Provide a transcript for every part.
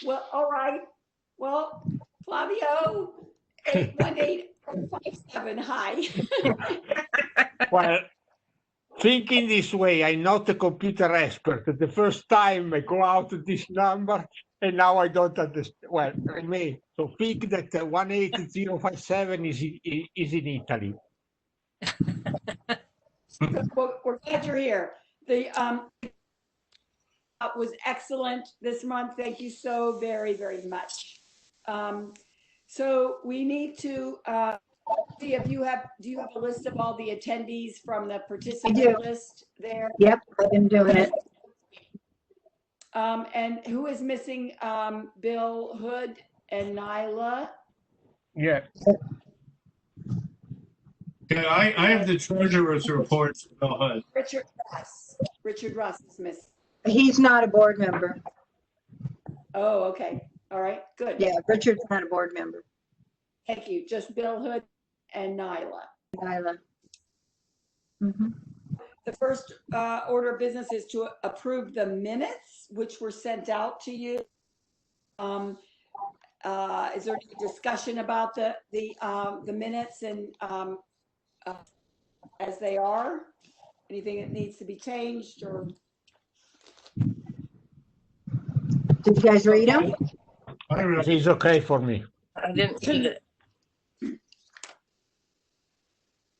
Well, all right. Well, Flavio, 81857, hi. Well, thinking this way, I'm not a computer expert. The first time I go out to this number, and now I don't understand. Well, I may so think that 18057 is in Italy. Well, we're glad you're here. The was excellent this month. Thank you so very, very much. So we need to see if you have, do you have a list of all the attendees from the participant list there? Yep, I've been doing it. And who is missing? Bill Hood and Nyla? Yeah. Yeah, I have the treasurer's report for Bill Hood. Richard Russ. Richard Russ is missing. He's not a board member. Oh, okay. All right, good. Yeah, Richard's not a board member. Thank you. Just Bill Hood and Nyla. Nyla. Mm-hmm. The first order of business is to approve the minutes, which were sent out to you. Is there any discussion about the minutes and as they are? Anything that needs to be changed or? Did you guys read them? It's okay for me. I didn't read it.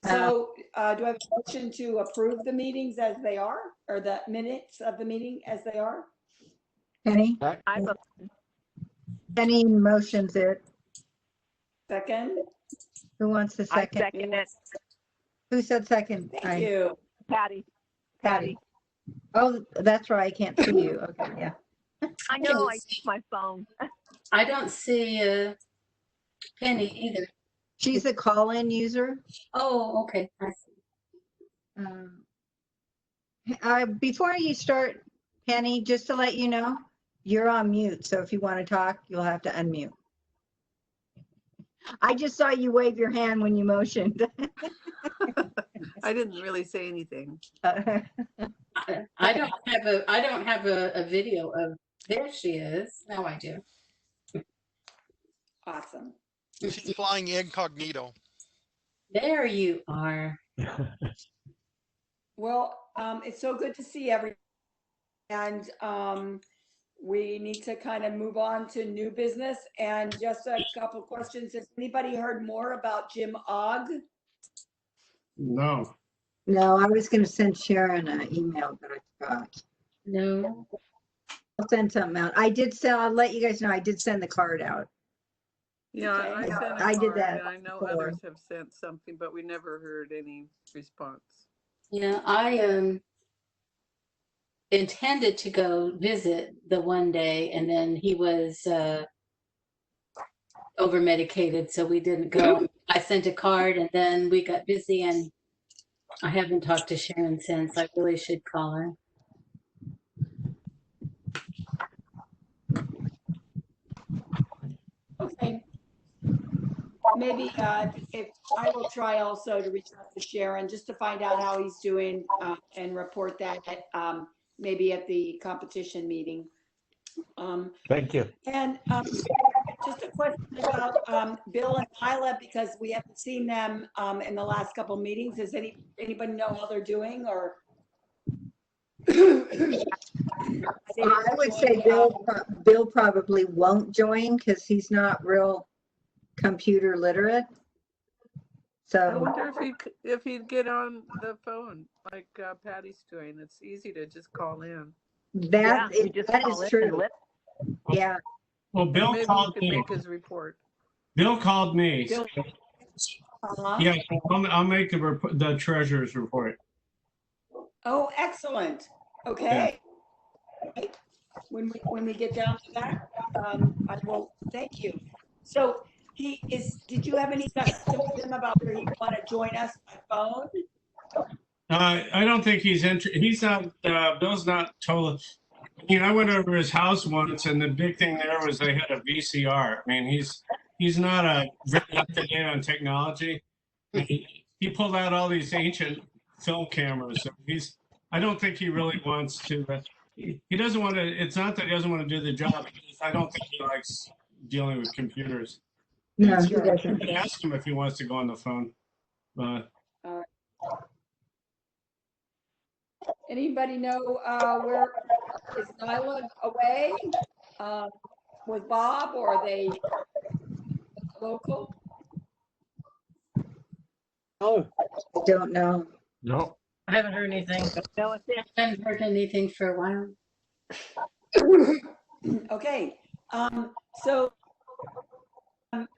So do I have a motion to approve the meetings as they are, or the minutes of the meeting as they are? Penny? Penny motions it. Second? Who wants the second? I second it. Who said second? Thank you. Patty. Patty. Oh, that's right. I can't see you. Okay, yeah. I know, I use my phone. I don't see Penny either. She's a call-in user. Oh, okay. I see. Before you start, Penny, just to let you know, you're on mute. So if you want to talk, you'll have to unmute. I just saw you wave your hand when you motioned. I didn't really say anything. I don't have a video of, there she is. Now I do. Awesome. She's flying incognito. There you are. Well, it's so good to see everyone. And we need to kind of move on to new business. And just a couple questions. Has anybody heard more about Jim Ogg? No. No, I was going to send Sharon an email, but I forgot. No. I'll send something out. I did send, I'll let you guys know, I did send the card out. Yeah, I Okay. sent a I did card, that and I know before. others have sent something, but we never heard any response. Yeah, I intended to go visit the one day, and then he was over medicated, so we didn't go. I sent a card, and then we got busy, and I haven't talked to Sharon since. I really should call her. Okay. Maybe if I will try also to reach out to Sharon just to find out how he's doing and report that at, maybe at the competition meeting. Thank you. And just a question about Bill and Nyla, because we haven't seen them in the last couple of meetings. Does anybody know how they're doing or? I would say Bill probably won't join because he's not real computer literate. I So wonder if he'd get on the phone like Patty's doing. It's easy to just call in. that Yeah, you just that call is it true. and Yeah. Well, Bill Maybe he called could me. make his report. Bill called me. Bill- Yeah, I'll make the treasurer's report. Oh, excellent. Okay. When we get down to that, I will thank you. So did you have any discussion with him about where he want to join us by phone? I don't think he's not, Bill's not total. I went over his house once, and the big thing there was they had a VCR. I mean, he's not very up to date on technology. He pulled out all these ancient film cameras. So I don't think he really wants to. He doesn't want to. It's not that he doesn't want to do the job. He I don't think he likes dealing with computers. No, he Sure. You doesn't. can ask him if he wants to go on the phone. Anybody know where is Nyla away with Bob, or are they local? No, I don't know. no. I haven't heard anything. No, it's it. I haven't heard anything for a while. Okay, so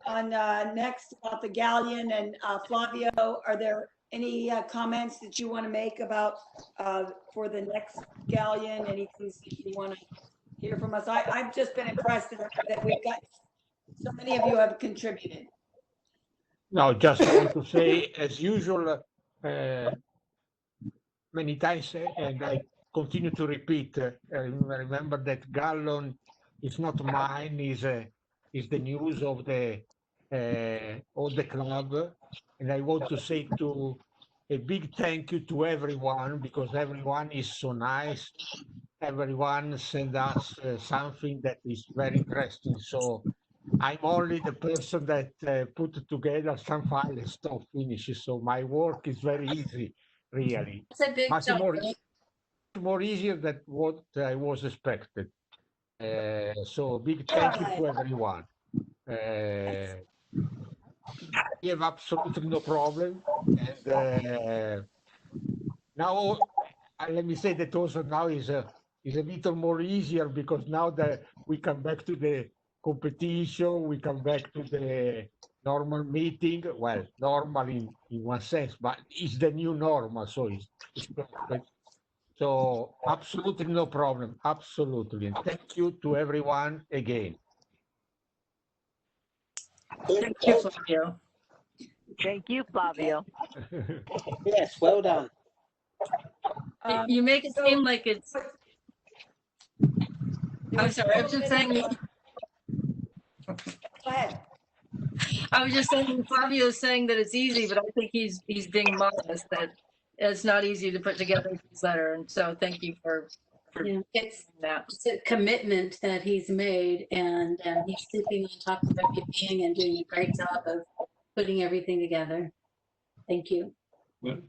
on next about the galleon and Flavio, are there any comments that you want to make about for the next galleon? Anything that you want to hear from us? I've just been impressed that we've got so many of you have contributed. No, just want to say, as usual, many times, and I continue to repeat, remember that Gallon is not mine, is the news of the club. And I want to say a big thank you to everyone, because everyone is so nice. Everyone send us something that is very interesting. So I'm only the person that put together some file and stop finishes. So my work is very easy, really. It's a big Much job. more easier than what I was expected. So big thank you to everyone. We have absolutely no problem. And now, let me say that also now is a little more easier, because now that we come back to the competition, we come back to the normal meeting. Well, normal in one sense, but it's the new normal, so it's perfect. So absolutely no problem, absolutely. And thank you to everyone again. Thank you, Flavio. Thank you, Flavio. Yes, well done. You make it So- seem like it's. I'm sorry. I was just saying. Go ahead. I was just saying. Flavio is saying that it's easy, but I think he's being modest. That it's not easy to put together this letter, and so thank you for Yeah, it's that. a commitment that he's made, and he's sleeping on top of everything and doing a great job of putting everything together. Thank you. The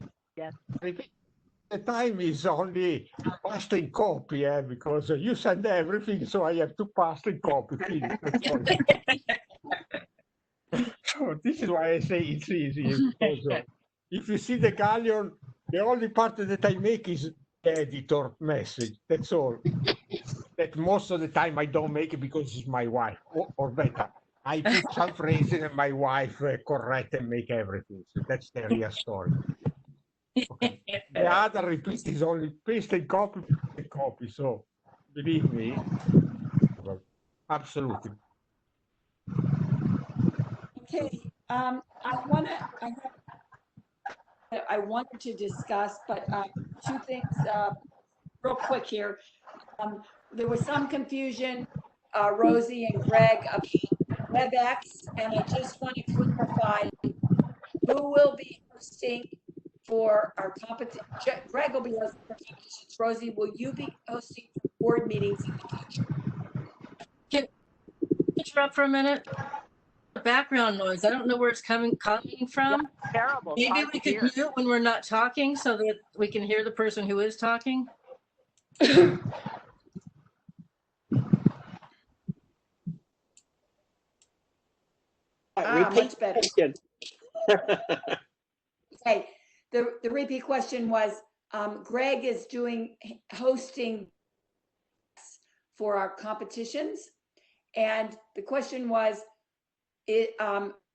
time is only paste and copy, because you send everything, so I have to paste and copy. Finish. That's all. So this is why I say it's easy, because if you see the galleon, the only part that I make is the editor message. That's all. That most of the time I don't make it because it's my wife, or better, I put some phrases and my wife correct and make everything. So that's the real story. Okay. The other repeat is only paste and copy. So believe me, absolutely. Okay, I wanted to discuss, but two things real quick here. There was some confusion, Rosie and Greg, about WebEx, and I just want to clarify who will be hosting for our competition. Greg will be hosting for competitions. Rosie, will you be hosting board meetings in the future? Interrupt for a minute. Background noise. I don't know where it's coming from. Terrible. Maybe Hard we to could hear. mute when we're not talking so that we can hear the person who is talking. Repeat Much better. question. Okay, the repeat question was, Greg is hosting for our competitions. And the question was,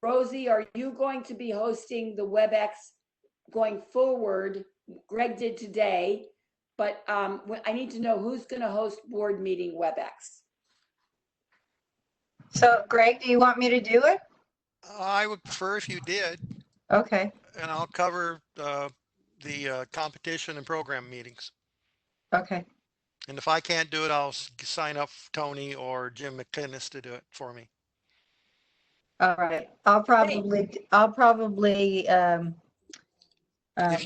Rosie, are you going to be hosting the WebEx going forward? Greg did today, but I need to know who's going to host board meeting WebEx. So Greg, do you want me to do it? I would prefer if you did, Okay, and I'll cover the competition and program meetings. okay. And if I can't do it, I'll sign up Tony or Jim McClinnis to do it for me. All right. I'll probably, If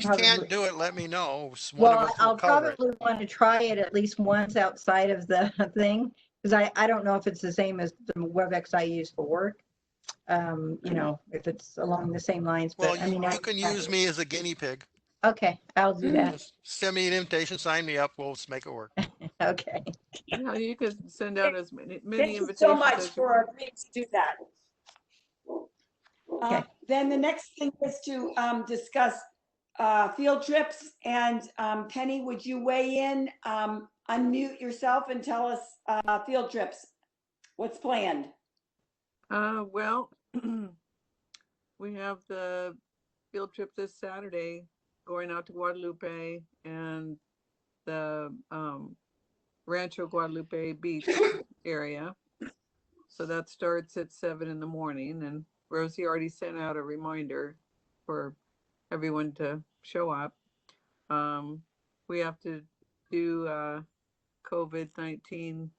you can't do it, let me know. One of well, us will I'll cover it. probably want to try it at least once outside of the thing. Because I don't know if it's the same as the Webex I use for work. You know, if it's along the same lines, Well, but I mean, you can use me as a guinea pig. okay, I'll do that. Just send me an invitation, sign me up. We'll make it work. Okay. Yeah, you could send out as many Thank you invitations so much as you for want. agreeing to do that. Okay. Then the next thing is to discuss field trips. And Penny, would you weigh in, unmute yourself and tell us field trips? What's planned? Well, we have the field trip this Saturday going out to Guadalupe and the Rancho Guadalupe Beach area. So that starts at 7 in the morning, and Rosie already sent out a reminder for everyone to show up. We have to do COVID-19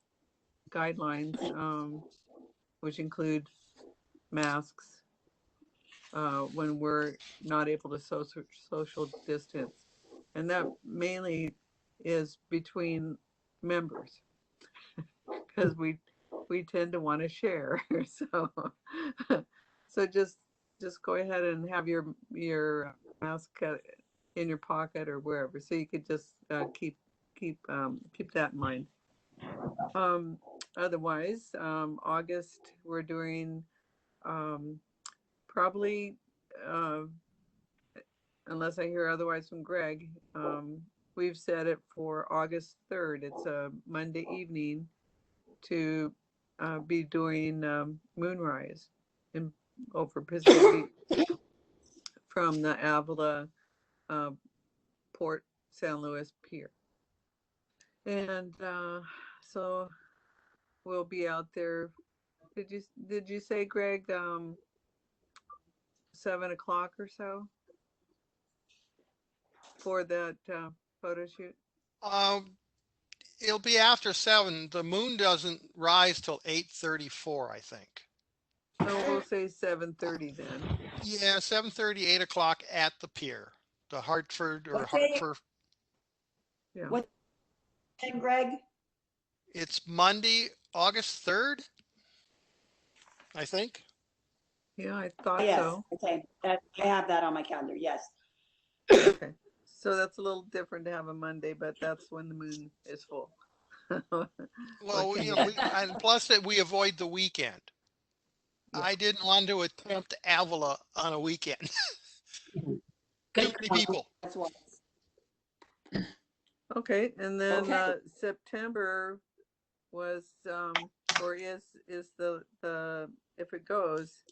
guidelines, which include masks when we're not able to social distance. And that mainly is between members because we tend to want to share. So just go ahead and have your mask in your pocket or wherever, so you could just keep that in mind. Otherwise, August we're doing probably unless I hear otherwise from Greg, we've set it for August 3rd. It's a Monday evening to be doing moonrise over Pisgah Beach from the Avila Port San Luis Pier. And so we'll be out there. Did you say, Greg, 7 o'clock or so for that photo shoot? It'll be after 7. The moon doesn't rise till 8:34, I think. So we'll say 7:30 then. Yeah, 7:30, 8 o'clock at the pier, the Hartford or What day? Hartford. Yeah. What time, Greg? It's Monday, August 3rd, I think. Yeah, I thought Yes, so. okay. I have that on my calendar, yes. Okay. So that's a little different to have a Monday, but that's when the moon is full. Well, you know, and plus that we avoid the weekend. Yeah. I didn't want to attempt Avila on a weekend. Too Good many call. people. That's why. Okay, and then Okay. September was or is the if it goes,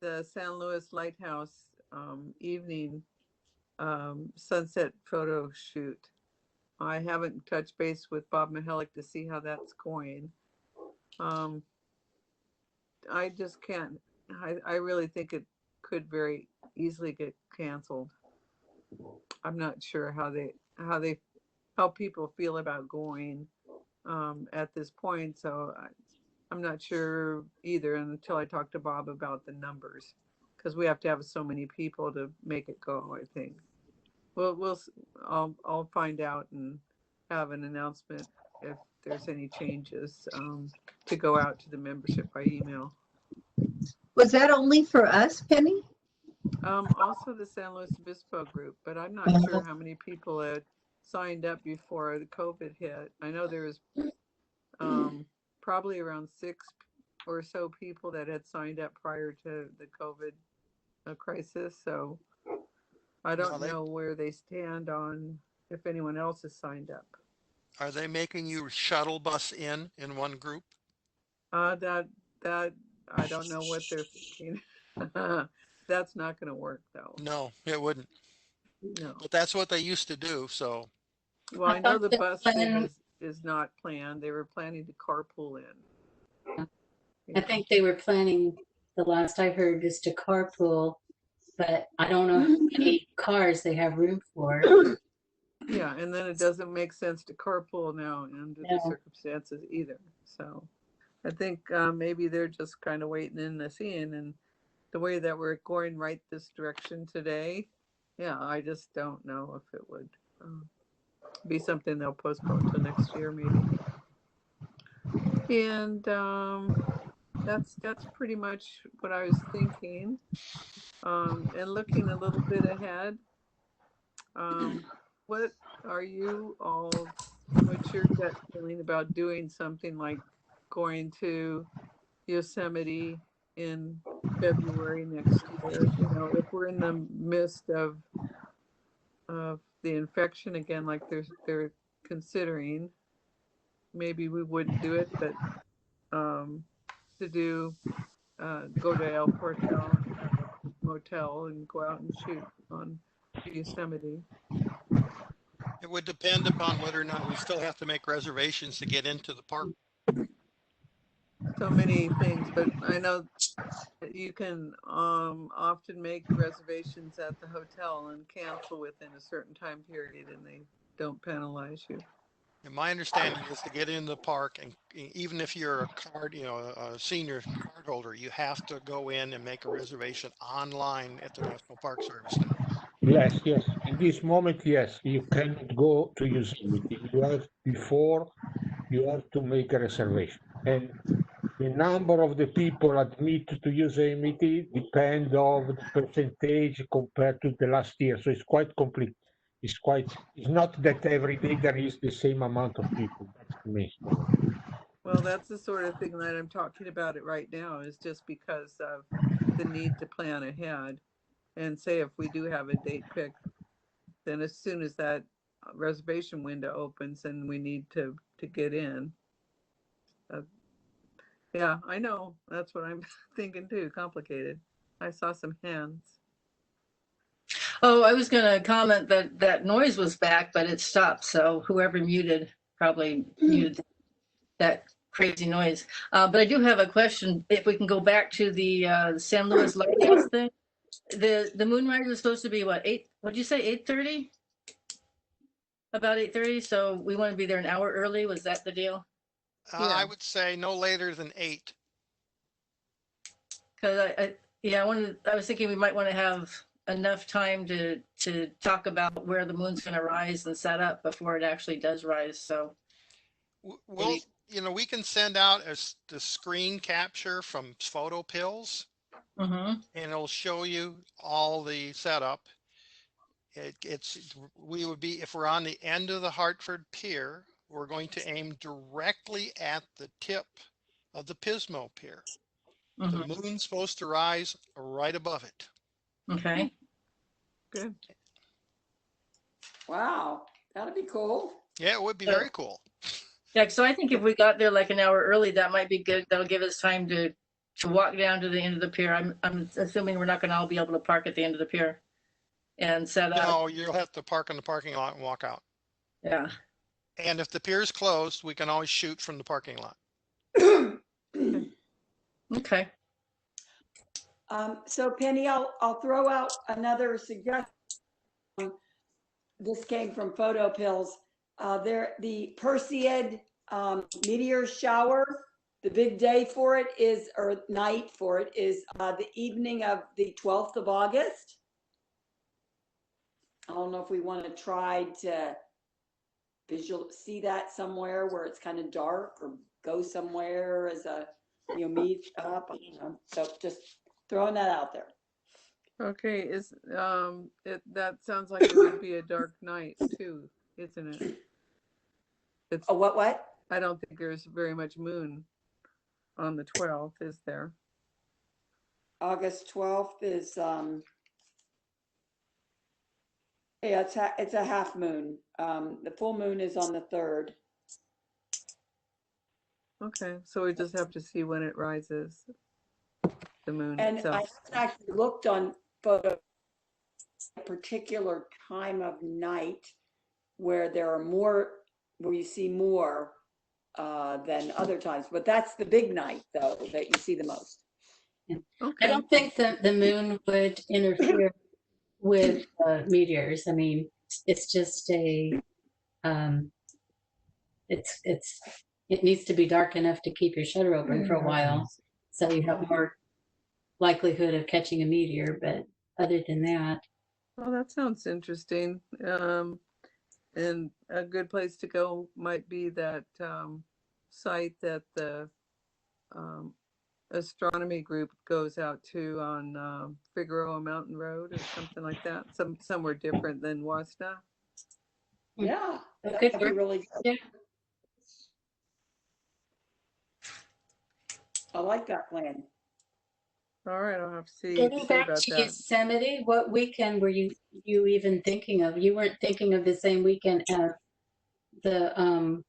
the San Luis Lighthouse evening sunset photo shoot. I haven't touched base with Bob Mihelic to see how that's going. I just can't. I really think it could very easily get canceled. I'm not sure how people feel about going at this point. So I'm not sure either until I talk to Bob about the numbers, because we have to have so many people to make it go, I think. I'll find out and have an announcement if there's any changes to go out to the membership by email. Was that only for us, Penny? Also the San Luis Obispo group, but I'm not sure how many people had signed up before the COVID hit. I know there was probably around 6 or so people that had signed up prior to the COVID crisis. So I don't know where they stand on if anyone else has signed up. Are they making you shuttle bus in one group? That I don't know what they're thinking. That's not going to work though. No, it wouldn't. No. But that's what they used to do. So. Well, I know the bus thing is not planned. They were planning to carpool in. I think they were planning, the last I heard, is to carpool, but I don't know how many cars they have room for. Yeah, and then it doesn't make sense to carpool now under the circumstances either. So I think maybe they're just kind of waiting and seeing, and the way that we're going right this direction today, yeah, I just don't know if it would be something they'll postpone till next year maybe. And that's pretty much what I was thinking. And looking a little bit ahead, what are you all, what's your gut feeling about doing something like going to Yosemite in February next year? You know, if we're in the midst of the infection again, like they're considering, maybe we wouldn't do it, but to do go to El Portal and have a motel and go out and shoot on Yosemite. It would depend upon whether or not we still have to make reservations to get into the park. So many things, but I know that you can often make reservations at the hotel and cancel within a certain time period, and they don't penalize you. And my understanding is to get into the park, and even if you're a card, a senior card holder, you have to go in and make a reservation online at the National Park Service now. Yes, yes. In this moment, yes, you cannot go to Yosemite. You have to make a reservation. And the number of the people admit to Yosemite depend of the percentage compared to the last year. So it's quite complete. It's not that every day there is the same amount of people. That's the main story. Well, that's the sort of thing that I'm talking about it right now, is just because of the need to plan ahead. And say if we do have a date picked, then as soon as that reservation window opens and we need to get in. Yeah, I know. That's what I'm thinking too. Complicated. I saw some hands. Oh, I was going to comment that that noise was back, but it stopped. So whoever muted probably muted that crazy noise. But I do have a question. If we can go back to the San Luis Lighthouse thing, the moonrise is supposed to be what, 8? What'd you say, 8:30? About 8:30. So we want to be there an hour early. Was that the deal? I would say no later than 8. Because I was thinking we might want to have enough time to talk about where the moon's going to rise and set up before it actually does rise. So Well, we can send out the screen capture from photo pills, and it'll show you all the setup. We would be, if we're on the end of the Hartford Pier, we're going to aim directly at the tip of the Pismo Pier. The moon's supposed to rise right above it. Okay. Good. Wow, that'd be cool. Yeah, it would be very cool. Yeah, so I think if we got there like an hour early, that might be good. That'll give us time to walk down to the end of the pier. I'm assuming we're not going to all be able to park at the end of the pier and set up. No, you'll have to park in the parking lot and walk out. Yeah. And if the pier's closed, we can always shoot from the parking lot. Okay. So Penny, I'll throw out another suggestion. This came from Photo Pills. The Perseid meteor shower, the big day for it is, or night for it is the evening of the 12th of August. I don't know if we want to try to see that somewhere where it's kind of dark, or go somewhere as a, meet up. I don't know. So just throwing that out there. Okay, that sounds like it would be a dark night too, isn't it? It's What? I don't think there's very much moon on the 12th, is there? August 12th is yeah, it's a half moon. The full moon is on the 3rd. Okay, so we just have to see when it rises, the moon And itself. I haven't actually looked on photo a particular time of night where you see more than other times, but that's the big night though that you see the most. I don't think that the moon would interfere with meteors. I mean, it's just it needs to be dark enough to keep your shutter open for a while, so you have more likelihood of catching a meteor. But other than that, well, that sounds interesting. And a good place to go might be that site that the um, astronomy group goes out to on Figueroa Mountain Road or something like that? Somewhere different than Wasta. Yeah, That that'd could be work. really good. Yeah. I like that plan. All right, I'll have to see Getting back about to that. Yosemite, what weekend were you even thinking of? You weren't thinking of the same weekend as the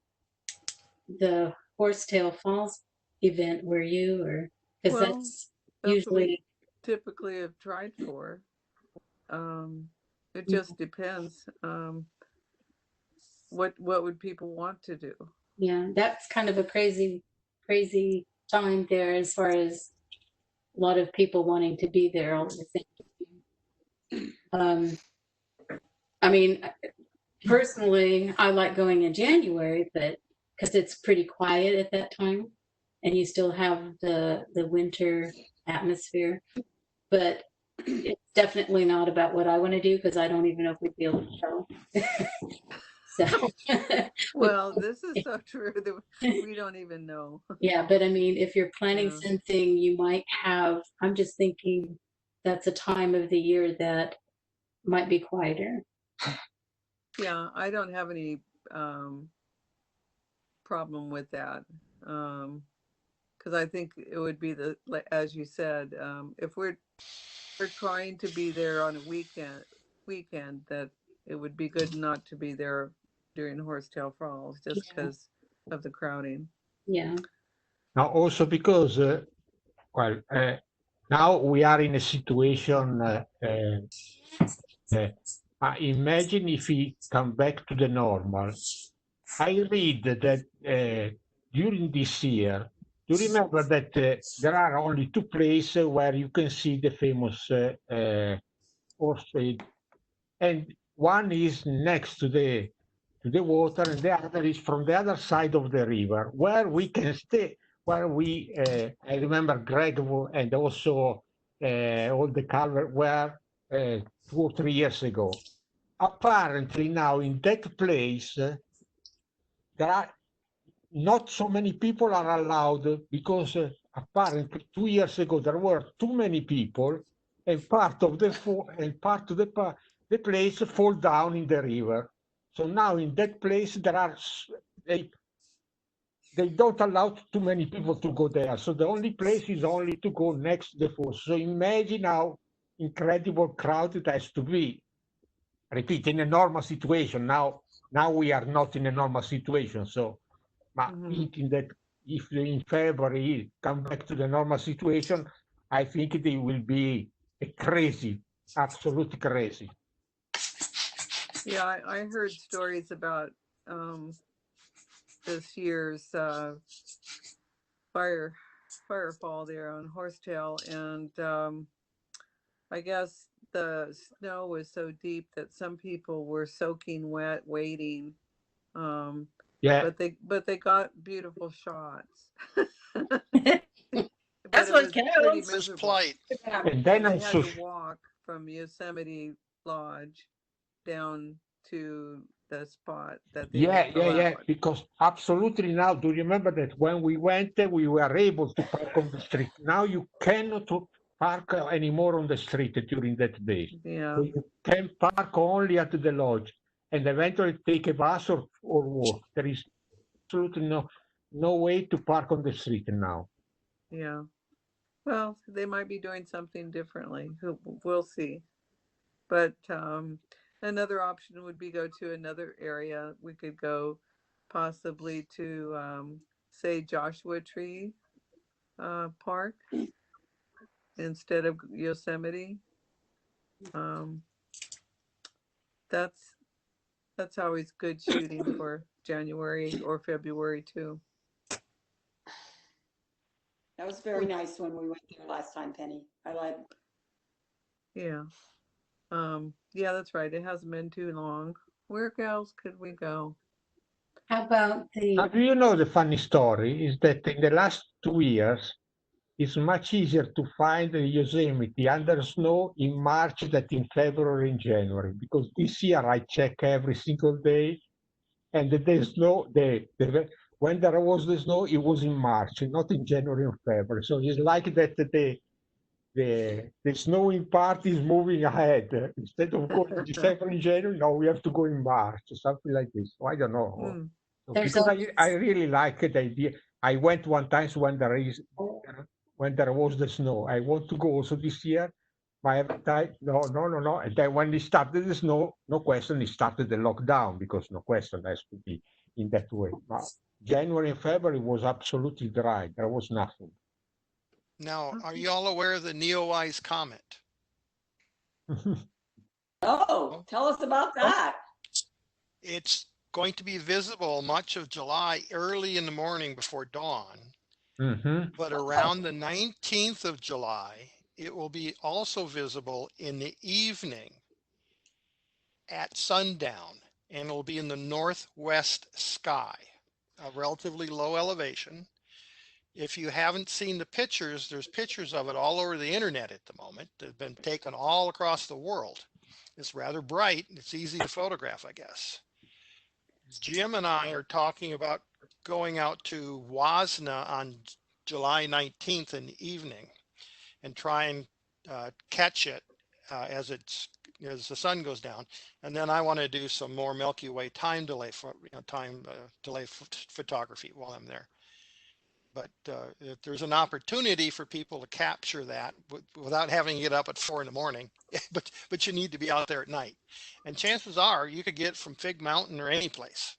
Horsetail Falls event, were you? Or because Well, that's that's what we usually typically have tried for. It Yeah. just depends. What would people want to do? Yeah, that's kind of a crazy time there as far as a lot of people wanting to be there all at the same time. I mean, personally, I like going in January, but because it's pretty quiet at that time, and you still have the winter atmosphere. But it's definitely not about what I want to do because I don't even know if we'd be able to go. So, Well, this is so true that we don't even know. yeah, but I mean, if you're planning Yeah. something, you might have, I'm just thinking that's a time of the year that might be quieter. Yeah, I don't have any problem with that. Because I think it would be as you said, if we're trying to be there on a weekend, that it would be good not to be there during Horsetail Falls just Yeah. because of the crowding. Yeah. Now, also because, well, now we are in a situation, imagine if we come back to the normal. I read that during this year, you remember that there are only two places where you can see the famous horse trade, and one is next to the water, and the other is from the other side of the river, where we can stay. Where we, I remember Greg and also all the Calvert were 2 or 3 years ago. Apparently now in that place there are not so many people are allowed because apparently 2 years ago there were too many people, and part of the place fall down in the river. So now in that place there are they don't allow too many people to go there. So the only place is only to go next to the falls. So imagine how incredible crowd it has to be. Repeat, in a normal situation. Now we are not in a normal situation. So, but thinking that if in February come back to the normal situation, I think they will be a crazy, absolutely crazy. Yeah, I heard stories about this year's firefall there on Horsetail, and I guess the snow was so deep that some people were soaking wet waiting. Yeah, but they got beautiful shots. That's But it what was pretty counts. This miserable. plight. and then And I they had saw. to walk from Yosemite Lodge down to the spot that they Yeah, allowed. because absolutely now, do you remember that when we went, we were able to park on the street. Now you cannot park anymore on the street during that day. Yeah, So you can park only at the lodge and eventually take a bus or walk. There is absolutely no way to park on the street now. yeah. Well, they might be doing something differently. We'll see. But another option would be go to another area. We could go possibly to say Joshua Tree Park instead of Yosemite. Um, that's always good shooting for January or February too. That was very nice when we went there last time, Penny. I like. Yeah. Yeah, that's right. It hasn't been too long. Where else could we go? How about Now, the do you know the funny story is that in the last 2 years, it's much easier to find the Yosemite under snow in March than in February and January, because this year I check every single day, and the snow, when there was the snow, it was in March, not in January or February. So it's like that the snowing part is moving ahead. Instead of going in December and January, no, we have to go in March, something like this. So I don't know. Mm. So There's because always- I really like the idea. I went one time when there was the snow. I want to go also this year. But every time, no. And then when they started the snow, no question, they started the lockdown because no question has to be in that way. But January and February was absolutely dry. There was nothing. Now, are you all aware of the Neowise comet? Oh, tell us about that. It's going to be visible much of July early in the morning before dawn, Mm-hmm. but around the 19th of July, it will be also visible in the evening at sundown, and it'll be in the northwest sky, a relatively low elevation. If you haven't seen the pictures, there's pictures of it all over the internet at the moment. They've been taken all across the world. It's rather bright. It's easy to photograph, I guess. Jim and I are talking about going out to Wasna on July 19th in the evening and try and catch it as the sun goes down. And then I want to do some more Milky Way time delay photography while I'm there. But if there's an opportunity for people to capture that without having to get up at 4 in the morning, but you need to be out there at night. And chances are you could get from Fig Mountain or any place.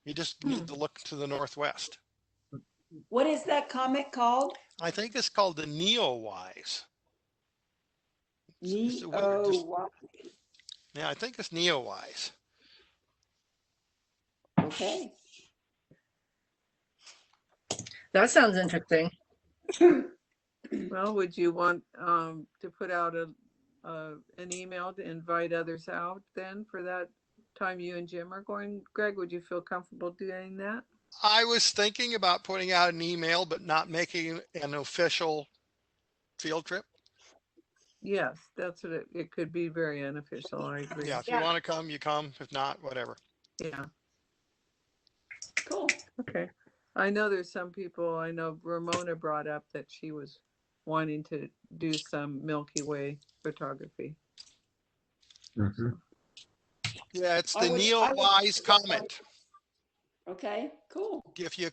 You just need to look to the northwest. What is that comet called? I think it's called the Neowise. Neo. Yeah, I think it's Neowise. Okay. That sounds interesting. Well, would you want to put out an email to invite others out then for that time you and Jim are going? Greg, would you feel comfortable doing that? I was thinking about putting out an email, but not making an official field trip. Yes, that's what it could be very unofficial. I agree. Yeah, if you want to come, you come. If not, whatever. Yeah. Cool. Okay. I know there's some people, I know Ramona brought up that she was wanting to do some Milky Way photography. Mm-hmm. Yeah, it's the I would- Neowise comet. Okay, cool. If you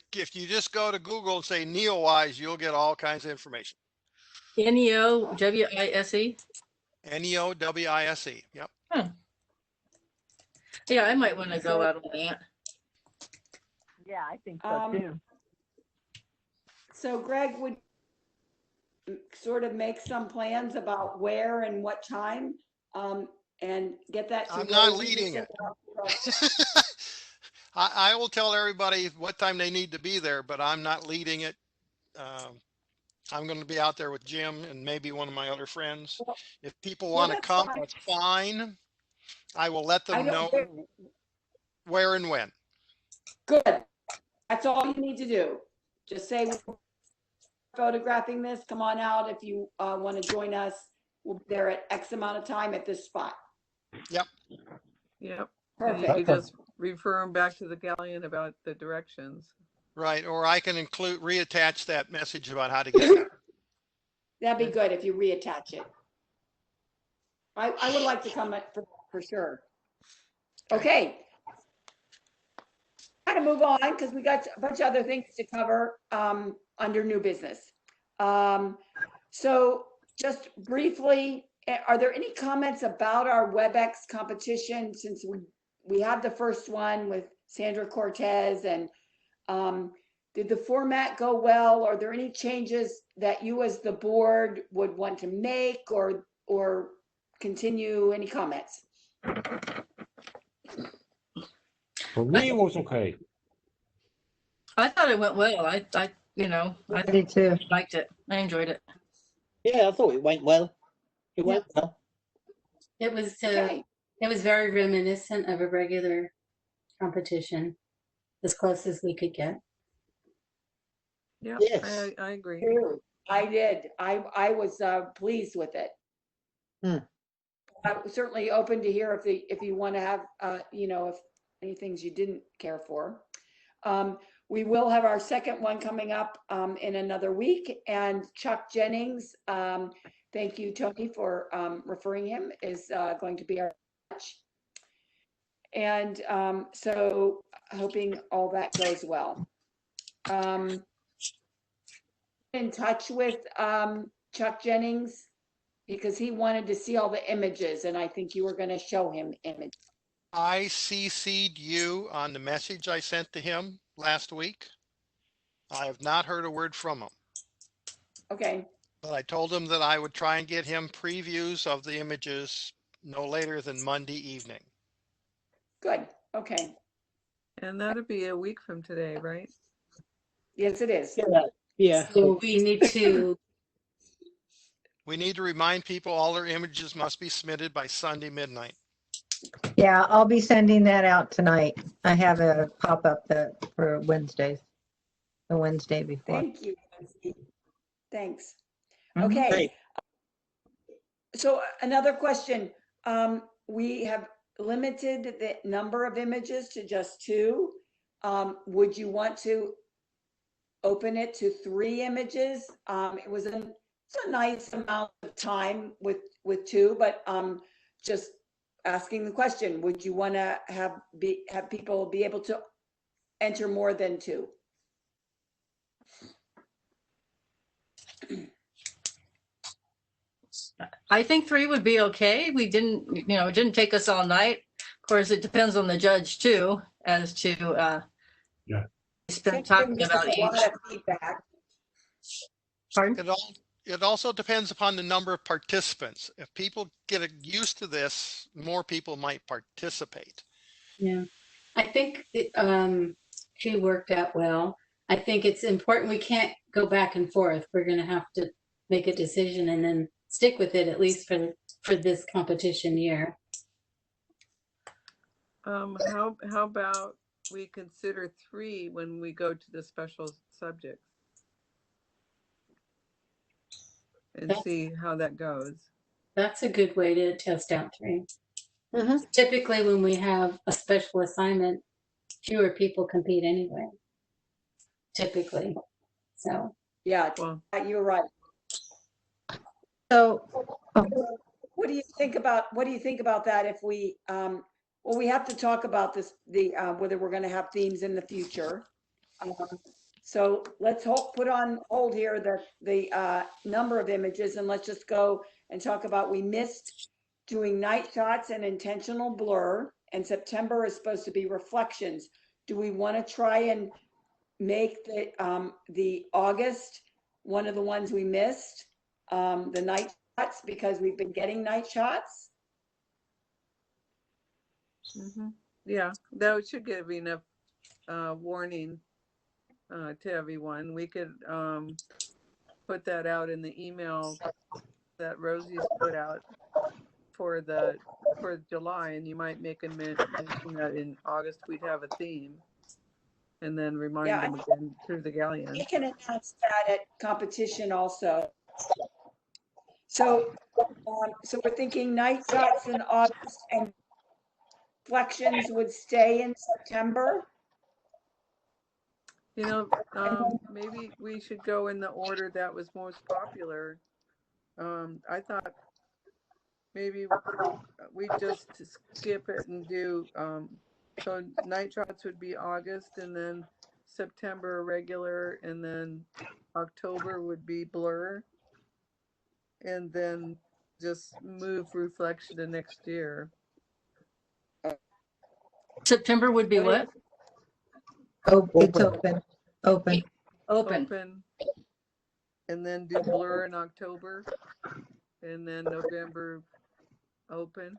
just go to Google and say Neowise, you'll get all kinds of information. Neowise. Neowise. Yep. Yeah, I might want to go out on that. Yeah, I think too. So Greg would sort of make some plans about where and what time, and get that to I'm not Rosie to leading send it. out. I will tell everybody what time they need to be there, but I'm not leading it. I'm going to be out there with Jim and maybe one of my other friends. If people want to that's come, fine. that's fine. I will let I them know don't- where and when. Good. That's all you need to do. Just say, we're photographing this, come on out if you want to join us. We'll be there at X amount of time at this spot. Yep. And you Perfect. could just refer them back to the galleon about the directions. Right. Or I can reattach that message about how to get there. That'd be good if you reattach it. I would like to come for sure. Okay. Kind of move on because we got a bunch of other things to cover under new business. So just briefly, are there any comments about our Webex competition since we had the first one with Sandra Cortez, and did the format go well? Are there any changes that you as the board would want to make or continue? Any comments? For me, it was okay. I thought it went well. I Me too. liked it. I enjoyed it. Yeah, I thought it went well. It went well. It was Okay. it was very reminiscent of a regular competition, as close as we could get. Yeah, Yes. I agree. I did. I was pleased with it. I'm certainly open to hear if you want to have, if any things you didn't care for. We will have our second one coming up in another week. And Chuck Jennings, thank you, Tony, for referring him, is going to be our judge. And so hoping all that goes well. In touch with Chuck Jennings because he wanted to see all the images, and I think you were going to show him images. I CC'd you on the message I sent to him last week. I have not heard a word from him, Okay, but I told him that I would try and get him previews of the images no later than Monday evening. good. Okay. And that'll be a week from today, right? Yes, it is. Yeah. So we need to, We need to remind people all their images must be submitted by Sunday midnight. Yeah, I'll be sending that out tonight. I have a pop-up that for Wednesdays, the Wednesday before. Thank you. Thanks. Mhm. Okay. Hey, So another question. We have limited the number of images to just 2. Would you want to open it to 3 images? It's a nice amount of time with 2, but just asking the question, would you want to have people be able to enter more than 2? I think 3 would be okay. We didn't, it didn't take us all night. Of course, it depends on the judge too, as to Yeah. spend talking about A lot each. of feedback. Pardon? It also depends upon the number of participants. If people get used to this, more people might participate. yeah, I think she worked out well. I think it's important. We can't go back and forth. We're going to have to make a decision and then stick with it, at least for this competition year. How about we consider 3 when we go to the special subjects and see how that goes. That's a good way to test out 3. Mhm. Typically, when we have a special assignment, fewer people compete anyway. Typically, so Yeah, Well, you're right. So, What do you think about that if we, well, we have to talk about this, whether we're going to have themes in the future. So let's put on hold here the number of images, and let's just go and talk about, we missed doing night shots and intentional blur, and September is supposed to be reflections. Do we want to try and make the August one of the ones we missed, the night shots, because we've been getting night shots? yeah, that should give enough warning to everyone. We could put that out in the email that Rosie's put out for July, and you might make a mention that in August we'd have a theme, and then remind Yeah, them again through the galleon. We can announce that at competition also. So, so we're thinking night shots in August and reflections would stay in September. Maybe we should go in the order that was most popular. I thought maybe we just skip it and do, so night shots would be August, and then September regular, and then October would be blur, and then just move reflection to next year. September would be what? oh, it's open. Open. Open. And then do blur in October, and then November open.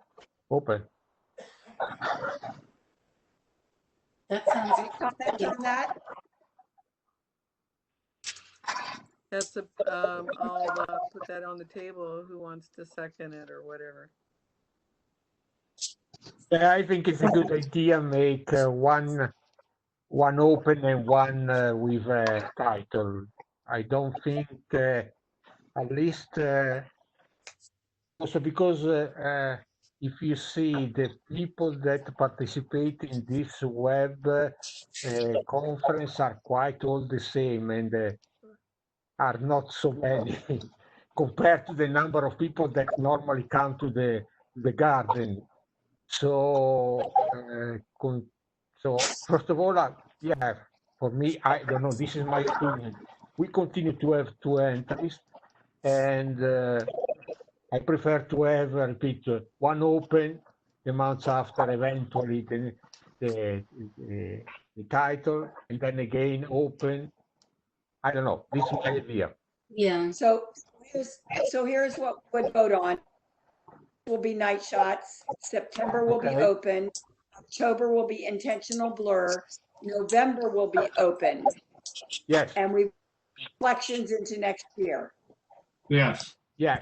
Open. that sounds. Any comments on that? That's I'll put that on the table. Who wants to second it or whatever? Yeah, I think it's a good idea. Make one open and one with a title. I don't think, at least, also because if you see the people that participate in this web conference are quite all the same, and are not so many compared to the number of people that normally come to the garden. So, so first of all, yeah, for me, I don't know. This is my opinion. We continue to have two entries, and I prefer to have, repeat, one open the months after, eventually the, the, the title, and then again open. I don't know. This is my idea. Yeah. So here's what we would vote on. Will be night shots. September will be Okay. open. October will be intentional blur. November will be open. Yes. And we reflections into next year. Yes. Yeah.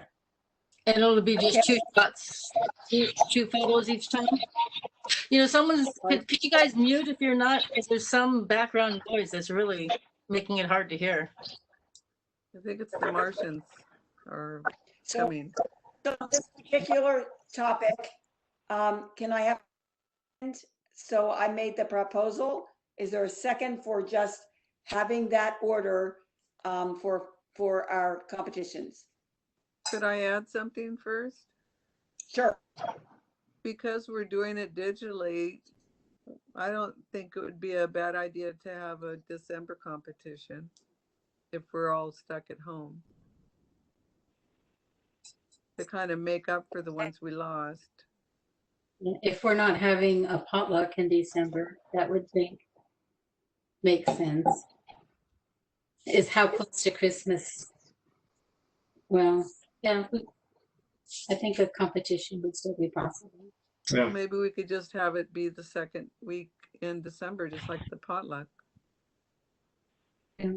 And it'll be just Okay. two shots, two photos each time. You know, could you guys mute if you're not, because there's some background noise that's really making it hard to hear. I think it's the Martians are So, coming. so this particular topic, can I have, so I made the proposal. Is there a second for just having that order for our competitions? Could I add something first? Sure. Because we're doing it digitally, I don't think it would be a bad idea to have a December competition if we're all stuck at home, to kind of make up for the ones we lost. If we're not having a potluck in December, that would make sense. Is how close to Christmas? Well, yeah, I think a competition would still be possible. So maybe we could just have it be the second week in December, just like the potluck. Yeah.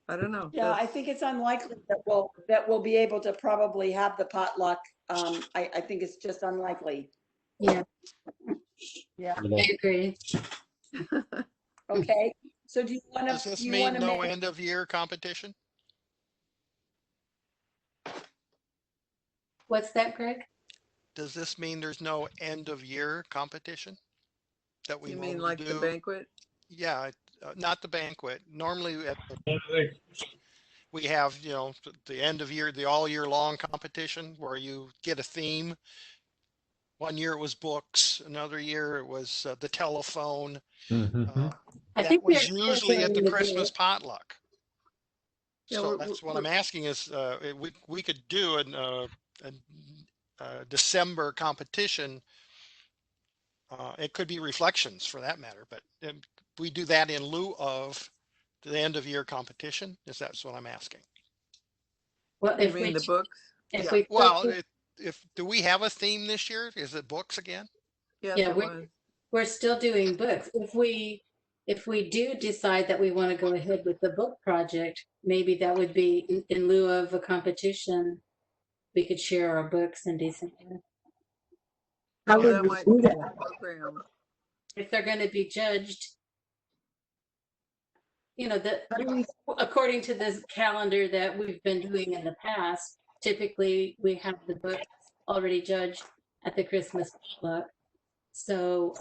I don't know. Yeah, I think it's unlikely that we'll be able to probably have the potluck. I think it's just unlikely. Yeah. Yeah. I agree. Okay. So do you want Does to? this Do you mean want to no make? end of year competition? What's that, Greg? Does this mean there's no end of year competition that we You mean normally like the do? banquet? Yeah, not the banquet. Normally we have, you know, the end of year, the all year long competition where you get a theme. One year it was books, another year it was the telephone. Mm-hmm. I That think was usually at the Christmas potluck. Yeah, So that's what I'm asking is, we could do a December competition. It could be reflections for that matter, but we do that in lieu of the end of year competition. Is that's what I'm asking? Well, you if mean we the books? if Yeah. we Well, if do we have a theme this year? Is it books again? Yes, Yeah, it was. we're still doing books. If we do decide that we want to go ahead with the book project, maybe that would be in lieu of a competition. We could share our books in December. How Well, would that we might do be that? the program. If they're going to be judged, you know, How do we, according to this calendar that we've been doing in the past, typically we have the books already judged at the Christmas potluck. So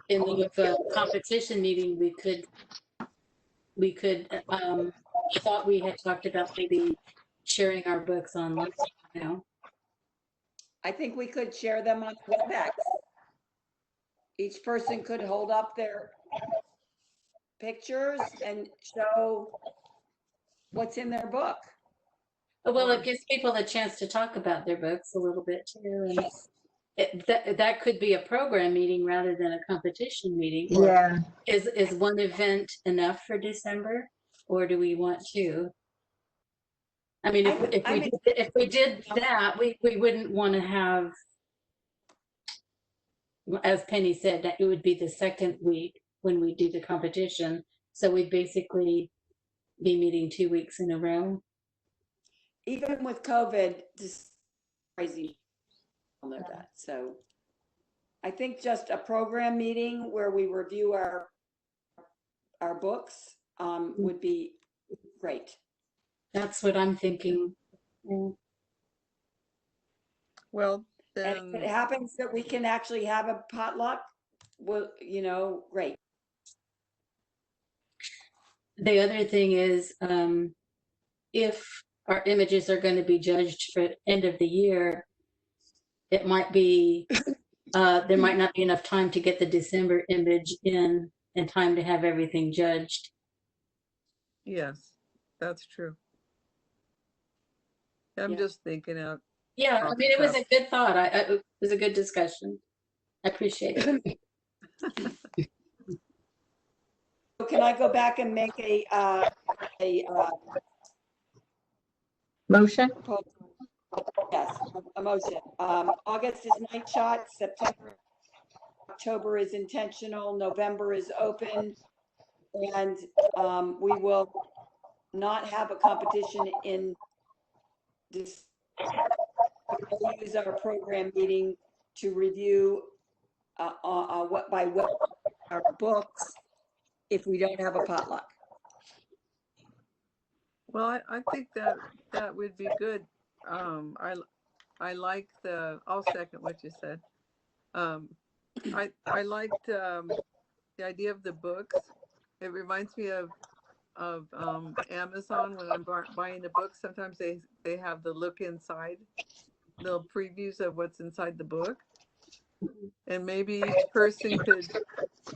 in lieu of a competition meeting, we could I thought we had talked about maybe sharing our books online, you know. I think we could share them on Webex. Each person could hold up their pictures and show what's in their book. Well, it gives people a chance to talk about their books a little bit too, and that could be a program meeting rather than a competition meeting. Or yeah, is one event enough for December, or do we want to? I mean, if we did that, we wouldn't want to have, as Penny said, that it would be the second week when we do the competition. So we'd basically be meeting 2 weeks in a row. Even with COVID, just crazy. I know that. So I think just a program meeting where we review our books would be great. That's what I'm thinking. Yeah. Well, And if it then, happens that we can actually have a potluck, well, great. The other thing is, if our images are going to be judged for end of the year, it might be, there might not be enough time to get the December image in time to have everything judged. yes, that's true. I'm Yeah. just thinking out. Yeah, I off mean, the it was cuff. a good thought. It was a good discussion. I appreciate it. So can I go back and make a Motion? proposal? Yes, a motion. August is night shot, September, October is intentional, November is open. And we will not have a competition in this. We'll use our program meeting to review what by what our books if we don't have a potluck. Well, I think that would be good. I like I'll second what you said. I liked the idea of the books. It reminds me of Amazon when I'm buying a book. Sometimes they have the look inside, little previews of what's inside the book, and maybe each person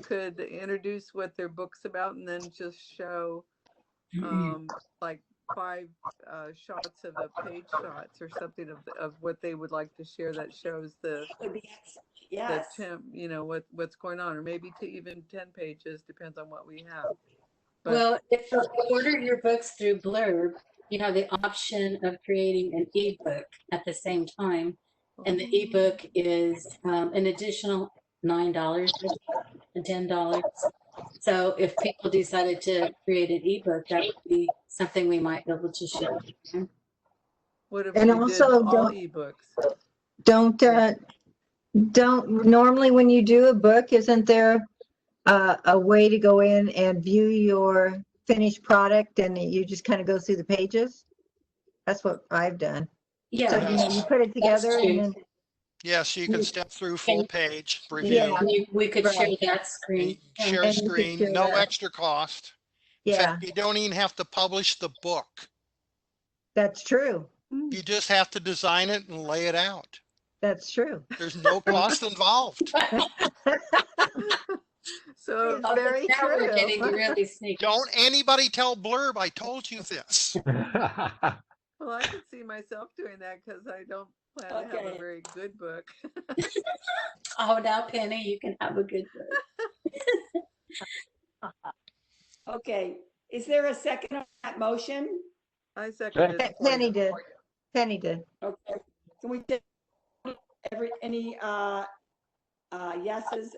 could introduce what their book's about, and then just show like 5 shots of the page shots or something of what they would like to share that shows the Yes. temp, what's going on, or maybe to even 10 pages, depends on what we have. But Well, if you order your books through Blurb, you have the option of creating an ebook at the same time. And the ebook is an additional $9 and $10. So if people decided to create an ebook, that would be something we might be able to share. what if And we did also all ebooks? don't normally when you do a book, isn't there a way to go in and view your finished product and you just kind of go through the pages? That's what I've done. Yeah, So you put it together and then, Yes, you can step through full page Yeah. review, we could share Right. that screen. Yeah. share And you could screen, share no that. extra cost. In yeah, fact, you don't even have to publish the book. that's true. You just have to design it and lay it out. That's true. There's no cost involved. So It's Oh, very now we're true. getting really sneaky. Don't anybody tell Blurb I told you this. well, I could see myself doing that because I don't plan to have a Okay. very good book. Oh, now Penny, you can have a good book. Okay. Is there a second on that motion? I seconded it for Penny you. did. Penny did. Okay. Can we take any yeses?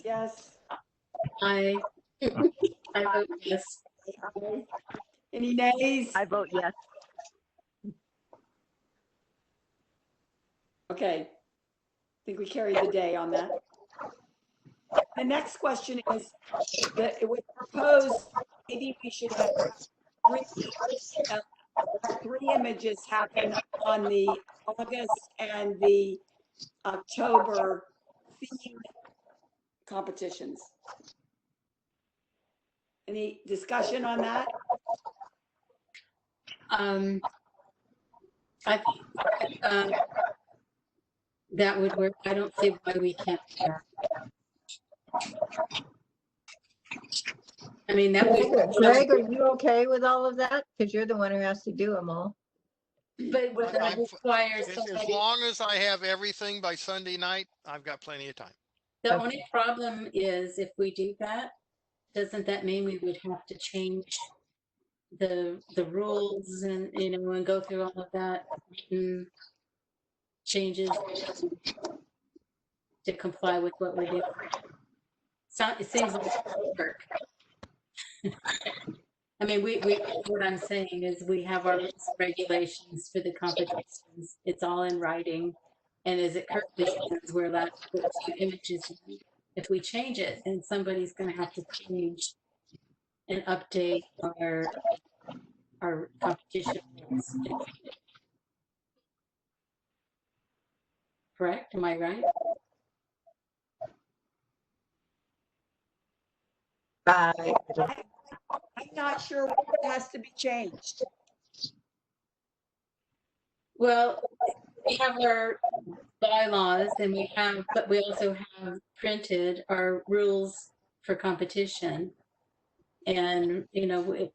Yes. I vote yes. Any nays? I vote yes. Okay. I think we carried the day on that. The next question is that it was proposed, maybe we should have three images happen on the August and the October theme competitions. Any discussion on that? I think that would work. I don't see why we can't do that. I mean, that would. Greg, are you okay with all of that? Because you're the one who has to do them all. But would that I'm- require As somebody? long as I have everything by Sunday night, I've got plenty of time. The only problem is if we do that, doesn't that mean we would have to change the rules and, and go through all of that changes to comply with what we're doing? So it seems like work. I mean, what I'm saying is we have our rules and regulations for the competitions. It's all in writing. And as it currently stands, we're allowed to put 2 images in. If we change it, then somebody's going to have to change and update our competition rules. correct? Am I right? I'm not sure what has to be changed. Well, we have our bylaws and but we also have printed our rules for competition. And, you know,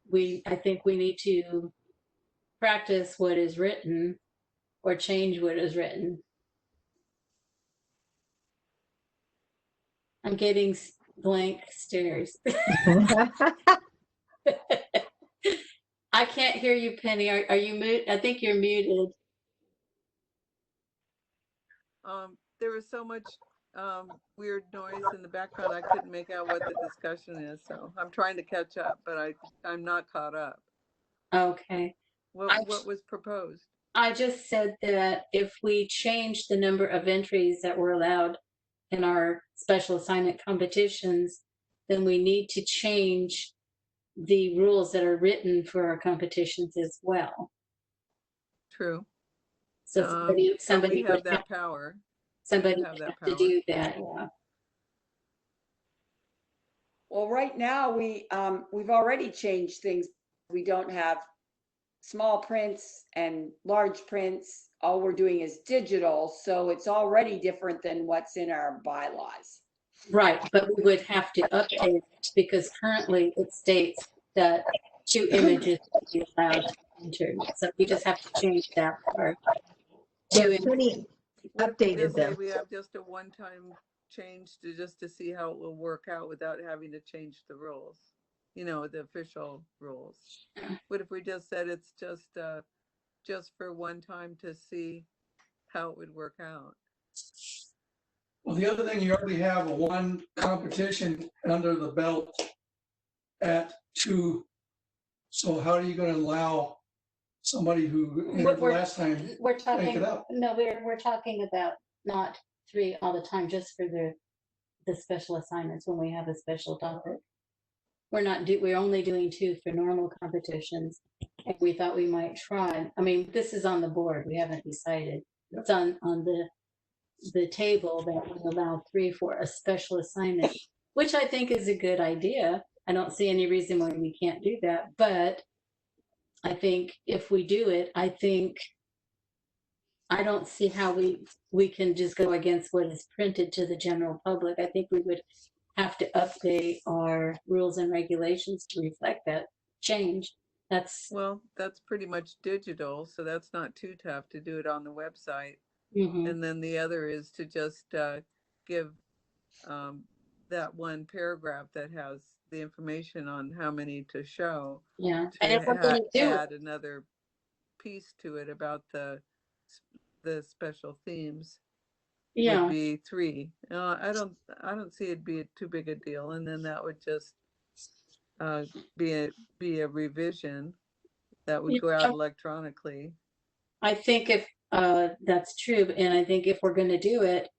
I think we need to practice what is written or change what is written. I'm getting blank stares. I can't hear you, Penny. Are you muted? I think you're muted. There was so much weird noise in the background. I couldn't make out what the discussion is. So I'm trying to catch up, but I'm not caught up. Okay. What was proposed? I just said that if we change the number of entries that were allowed in our special assignment competitions, then we need to change the rules that are written for our competitions as well. True. So somebody we have would that power. Somebody have would that have power to do that. Yeah. Well, right now we've already changed things. We don't have small prints and large prints. All we're doing is digital, so it's already different than what's in our bylaws. Right, but we would have to update it because currently it states that 2 images will be allowed to enter. So we just have to change that part. Yeah, Penny What if we updated just say them. we have just a one-time change just to see how it will work out without having to change the rules? You know, the official rules. What if we just said it's just for one time to see how it would work out? Well, the other thing, you already have one competition under the belt at 2. So how are you going to allow somebody who entered the last time We're to make talking, it up? no, we're talking about not 3 all the time, just for the special assignments when we have a special topic. We're only doing 2 for normal competitions. And we thought we might try. I mean, this is on the board. We haven't decided. It's on the table that we allow 3 for a special assignment, which I think is a good idea. I don't see any reason why we can't do that. But I think if we do it, I don't see how we can just go against what is printed to the general public. I think we would have to update our rules and regulations to reflect that change. Well, that's pretty much digital, so that's not too tough to do it on the website. And then the other is to just give that one paragraph that has the information on how many to show. Yeah, to and if we're going to do add another piece to it about the special themes. Would be 3. I don't see it be too big a deal, and then that would just be a revision that would go out electronically. I think if that's true, and I think if we're going to do it,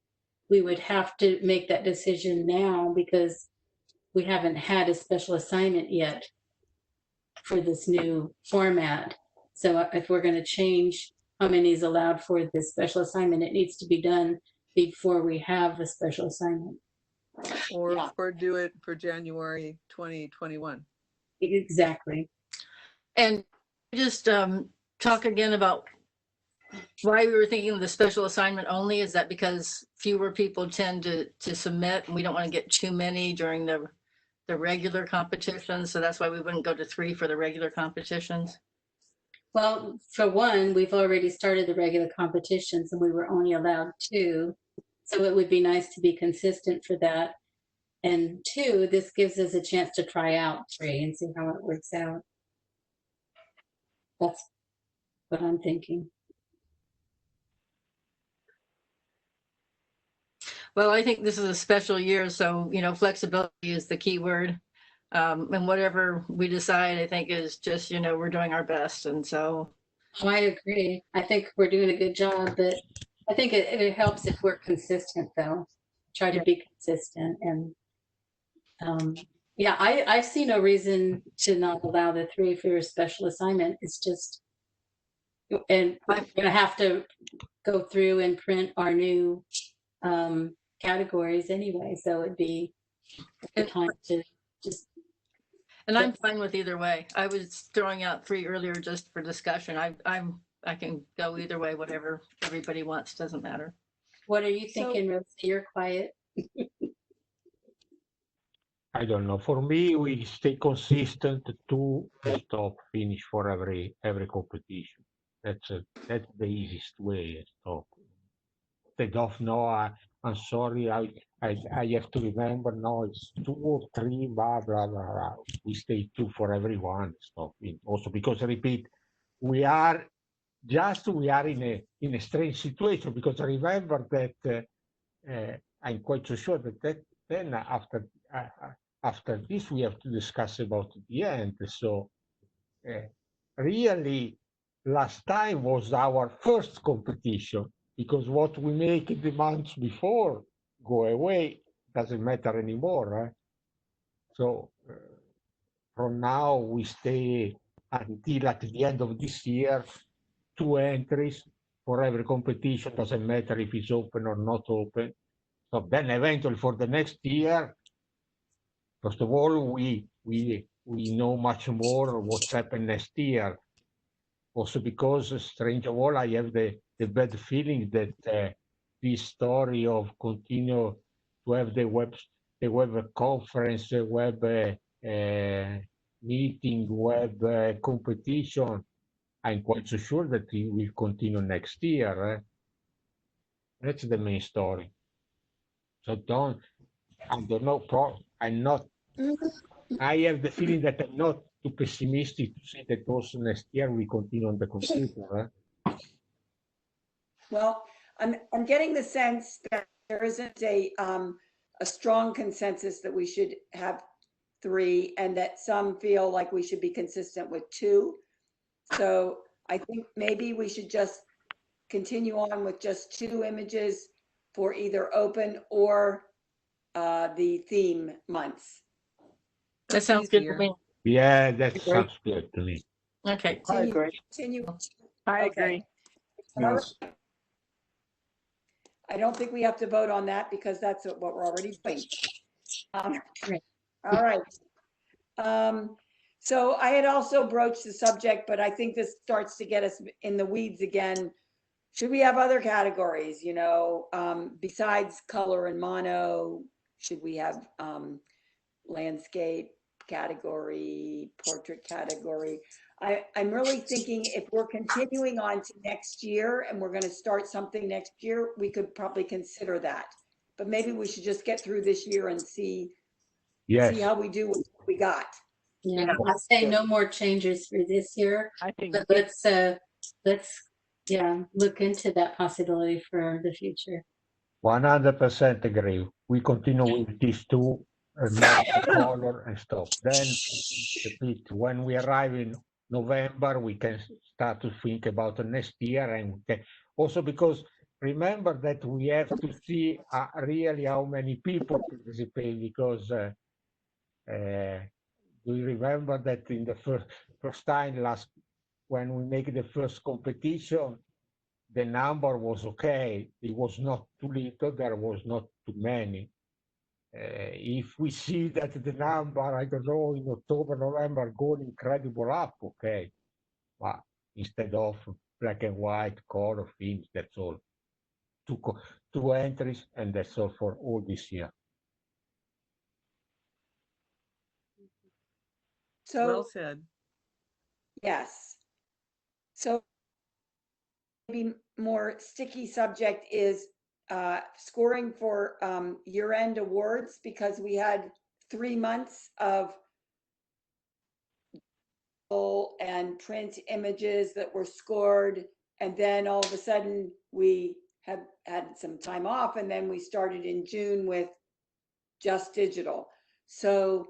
we would have to make that decision now because we haven't had a special assignment yet for this new format. So if we're going to change how many is allowed for this special assignment, it needs to be done before we have the special assignment. Or do it for January 2021. Exactly. And just talk again about why we were thinking of the special assignment only. Is that because fewer people tend to submit and we don't want to get too many during the regular competitions? So that's why we wouldn't go to 3 for the regular competitions. Well, for one, we've already started the regular competitions and we were only allowed 2. So it would be nice to be consistent for that. And 2, this gives us a chance to try out 3 and see how it works out. That's what I'm thinking. Well, I think this is a special year, so, flexibility is the key word. And whatever we decide, I think is just, we're doing our best. And so. I agree. I think we're doing a good job, but I think it helps if we're consistent, though. Try to be consistent. And I see no reason to not allow the 3 for your special assignment. It's just, And I'm gonna have to go through and print our new categories anyway, so it'd be a good time to just. And I'm fine with either way. I was throwing out 3 earlier just for discussion. I can go either way, whatever everybody wants, doesn't matter. What are you thinking, Rosie? You're quiet. I don't know. For me, we stay consistent to stop finish for every competition. That's the easiest way. Stop. Instead of no, I'm sorry, I have to remember. No, it's 2 or 3. Blah blah blah. Blah. We stay 2 for everyone. Stop. Also because repeat, we are in a strange situation because remember that I'm quite so sure that then after this we have to discuss about the end. So really, last time was our first competition because what we make the months before go away doesn't matter anymore. So from now we stay until at the end of this year 2 entries for every competition, doesn't matter if it's open or not open. So then eventually for the next year, first of all, we know much more what's happened next year. Also because, strange of all, I have the bad feeling that this story of continue to have the web conference, web meeting, web competition, I'm quite so sure that it will continue next year. That's the main story. So I don't know. I'm not. I have the feeling that I'm not too pessimistic to say that also next year we continue on the computer. Well, I'm getting the sense that there isn't a strong consensus that we should have 3, and that some feel like we should be consistent with 2. So I think maybe we should just continue on with just 2 images for either open or the theme months. That sounds good to Easier. me. Yeah, that Agree. sounds good to me. Okay. Continue. I Okay. agree. All right. I don't think we have to vote on that because that's what we're already doing. Right. All right. So I had also broached the subject, but I think this starts to get us in the weeds again. Should we have other categories, besides color and mono? Should we have landscape category, portrait category? I'm really thinking if we're continuing on to next year and we're going to start something next year, we could probably consider that. But maybe we should just get through this year and see Yes. how we do what we got. Yeah, I'd say no more changes for this year, I think but let's look into that possibility for the future. 100% agree. We continue with these 2, color and stuff. Then, repeat, when we arrive in November, we can start to think about the next year, and also because remember that we have to see really how many people participate because. Do you remember that in the first time when we make the first competition, the number was okay. It was not too little. There was not too many. If we see that the number, I don't know, in October, November, going incredible up, okay. But instead of black and white, color, themes, that's all. 2 entries, and that's all for all this year. So Well said. yes. So maybe more sticky subject is scoring for year-end awards, because we had 3 months of and print images that were scored, and then all of a sudden we have had some time off, and then we started in June with just digital. So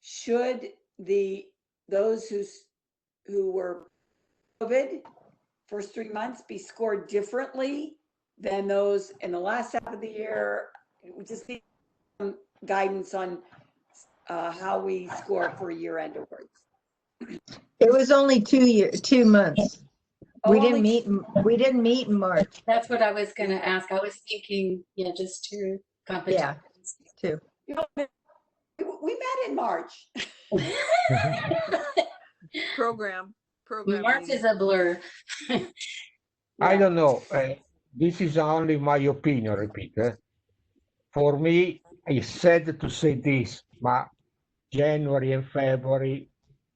should those who were COVID first 3 months be scored differently than those in the last half of the year? We just need some guidance on how we score for year-end awards. It was only 2 months. We only- didn't meet in March. That's what I was gonna ask. I was thinking, just two competitions. Too. We met in March. Program March meeting. is a blur. I don't know. This is only my opinion, repeat. For me, it's sad to say this, but January and February,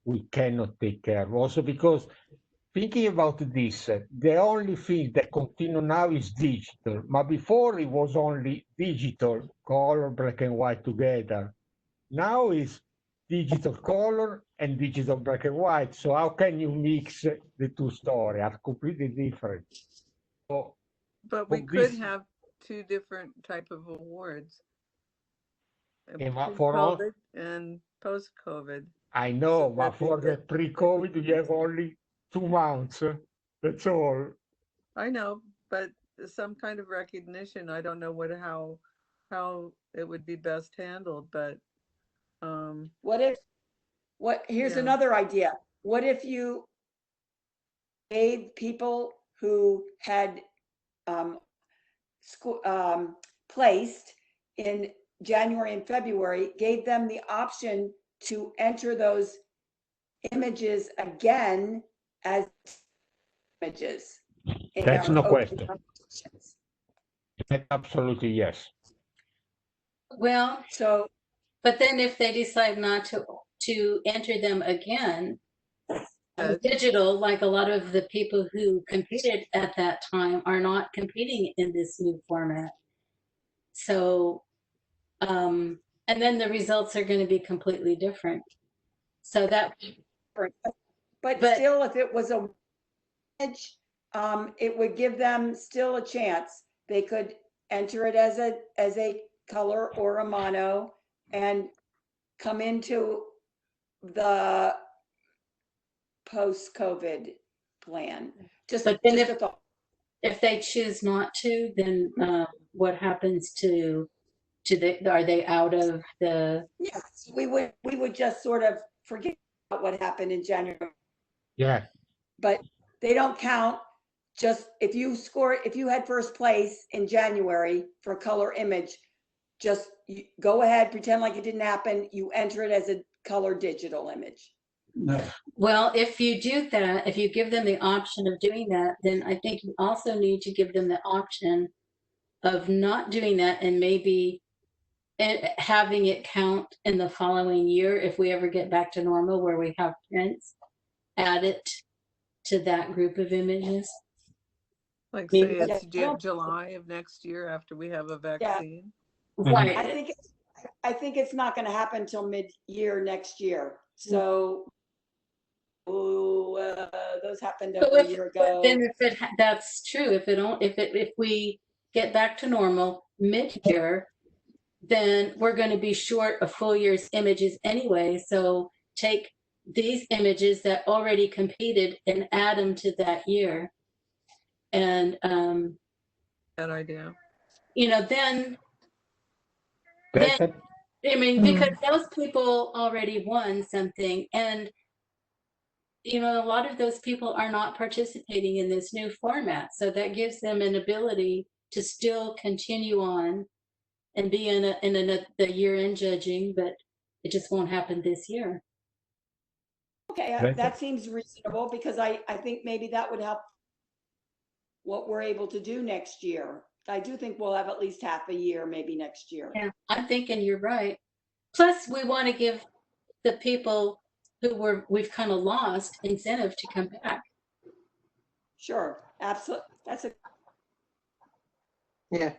we cannot take care. Also because thinking about this, the only thing that continue now is digital. But before it was only digital, color, black and white together. Now is digital color and digital black and white. So how can you mix the two stories? Are completely different. So But we for could this- have two different type of awards. for all- Pre-COVID and post-COVID. I know, So but that'd be for the good. pre-COVID, you have only 2 months. That's all. I know, but some kind of recognition. I don't know how it would be best handled, but Here's Yeah. another idea. What if you gave people who had placed in January and February, gave them the option to enter those images again as images. in That's our no open question. competitions. Absolutely, yes. Well, So, but then if they decide not to enter them again, digital, like a lot of the people who competed at that time are not competing in this new format. So, and then the results are going to be completely different. So that, but But- still, if it was a image, it would give them still a chance. They could enter it as a color or a mono and come into the post-COVID plan. But then just a thought. if they choose not to, then what happens to are they out of the? Yes, we would just sort of forget about what happened in January, Yeah. but they don't count. Just if you had first place in January for color image, just go ahead, pretend like it didn't happen. You enter it as a color digital image. No, Well, if you do that, if you give them the option of doing that, then I think you also need to give them the option of not doing that and maybe having it count in the following year if we ever get back to normal where we have prints, add it to that group of images. like Maybe say it's that's- July of next year after we have a vaccine. Right. I think it's not going to happen till mid-year next year. So, those happened So over a year ago. Then that's true. If we get back to normal mid-year, then we're going to be short a full year's images anyway. So take these images that already competed and add them to that year. And, That idea. then, That's I mean, because those people already won something and, a lot of those people are not participating in this new format. So that gives them an ability to still continue on and be in the year-end judging, but it just won't happen this year. Okay, that seems reasonable because I think maybe that would help what we're able to do next year. I do think we'll have at least half a year, maybe next year. Yeah, I'm thinking you're right. Plus, we want to give the people who we've kind of lost incentive to come back. Sure, absolutely. That's a Yeah.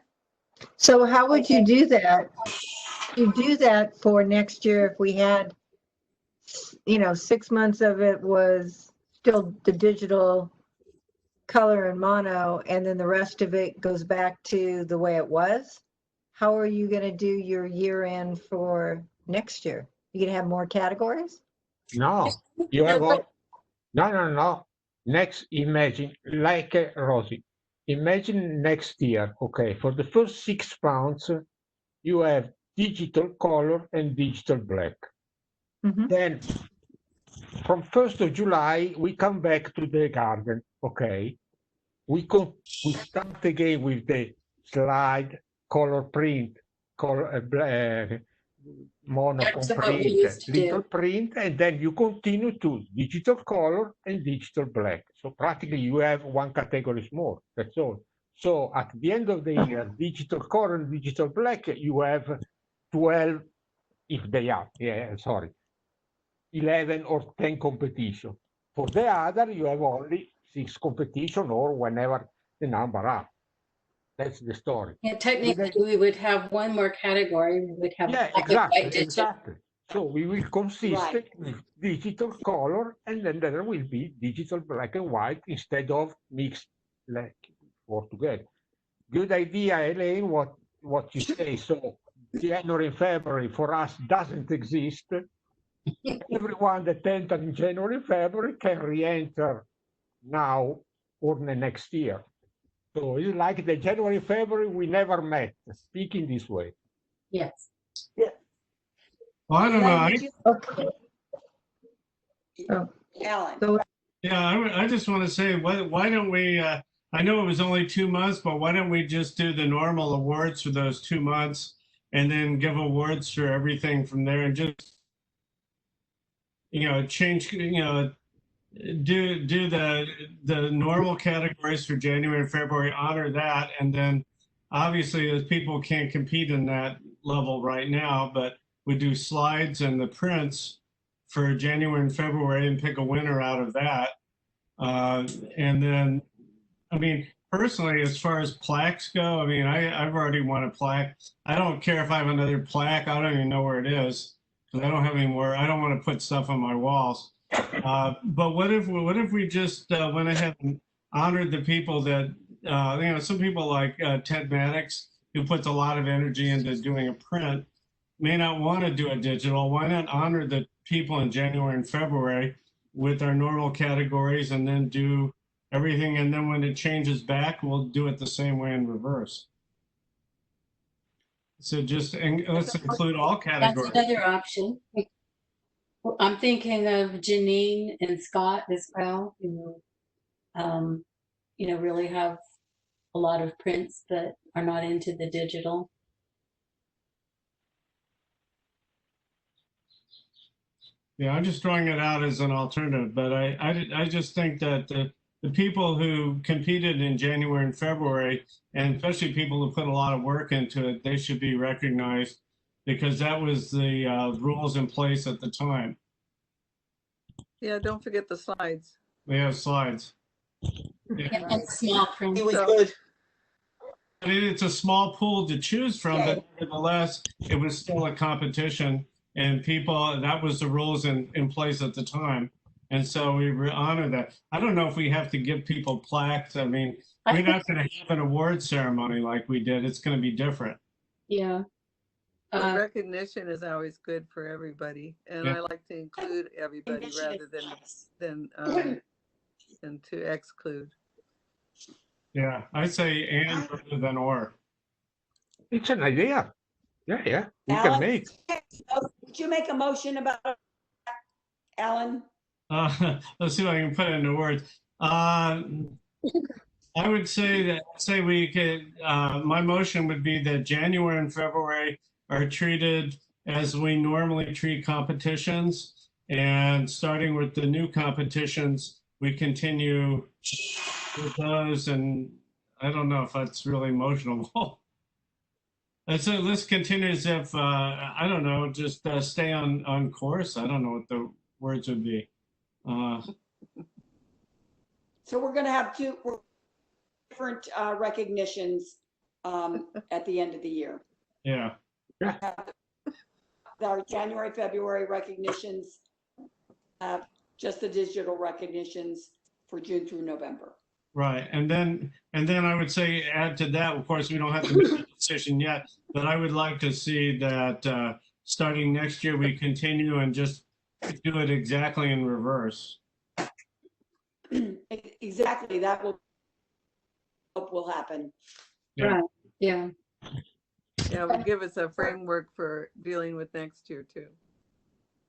So how would you do that? You do that for next year if we had, 6 months of it was still the digital color and mono, and then the rest of it goes back to the way it was? How are you going to do your year end for next year? You going to have more categories? No, you have all. No. Next, imagine, like Rosie, imagine next year, okay, for the first 6 months, you have digital color and digital black. Mhm. Then from 1st of July, we come back to the garden. okay, we start again with the slide, color print, color monochrome That's what we print, used to little do. print, and then you continue to digital color and digital black. So practically you have one category more. That's all. So at the end of the year, digital color and digital black, you have 12, if they are, yeah, sorry, 11 or 10 competition. For the other, you have only 6 competition or whenever the number are. That's the story. Yeah, technically, we would have one more category. We would have Yeah, black and white exactly, digital. exactly. So we will consist Right. with digital color, and then there will be digital black and white instead of mixed black all together. Good idea, Elaine, what you say. So January and February for us doesn't exist. Everyone that entered in January, February can re-enter now or the next year. So it's like the January, February, we never met, speaking this way. Yes. Well, I don't know. Elaine, would you, Okay. Oh, Alan? so Yeah, I just want to say, why don't we, I know it was only 2 months, but why don't we just do the normal awards for those 2 months and then give awards for everything from there and just, change, do the normal categories for January and February, honor that. And then obviously as people can't compete in that level right now, but we do slides and the prints for January and February and pick a winner out of that. And then, I mean, personally, as far as plaques go, I mean, I've already won a plaque. I don't care if I have another plaque. I don't even know where it is because I don't have any more. I don't want to put stuff on my walls. But what if we just went ahead and honored the people that, some people like Ted Maddox, who puts a lot of energy into doing a print, may not want to do a digital. Why not honor the people in January and February with our normal categories and then do everything? And then when it changes back, we'll do it the same way in reverse. So just, and let's include all That's categories. another option. I'm thinking of Janine and Scott as well, really have a lot of prints but are not into the digital. Yeah, I'm just throwing it out as an alternative, but I just think that the people who competed in January and February, and especially people who put a lot of work into it, they should be recognized because that was the rules in place at the time. Yeah, don't forget the slides. We have slides. Yeah, and small print. It was So- good. I mean, it's a small pool to choose from, Okay. but nevertheless, it was still a competition, and people, that was the rules in place at the time. And so we honor that. I don't know if we have to give people plaques. I mean, we're not going to have an award ceremony like we did. It's going to be different. Yeah. But recognition is always good for everybody, and Yeah. I like to include everybody Recognition rather is- than to exclude. Yeah, I say and rather than or. It's an idea. Yeah, we can Alan, make. would you make a motion about that, Alan? Let's see if I can put it into words. I would say we could, my motion would be that January and February are treated as we normally treat competitions. And starting with the new competitions, we continue with those. And I don't know if that's really emotional. Let's continue as if, I don't know, just stay on course. I don't know what the words would be. So we're going to have two different recognitions at the end of the year. Yeah. Our January, February recognitions, just the digital recognitions for June through November. Right. And then I would say add to that, of course, we don't have to make a decision yet, but I would like to see that starting next year, we continue and just do it exactly in reverse. Exactly. That will happen. Yeah. Right. Yeah. Yeah, it would give us a framework for dealing with next year too.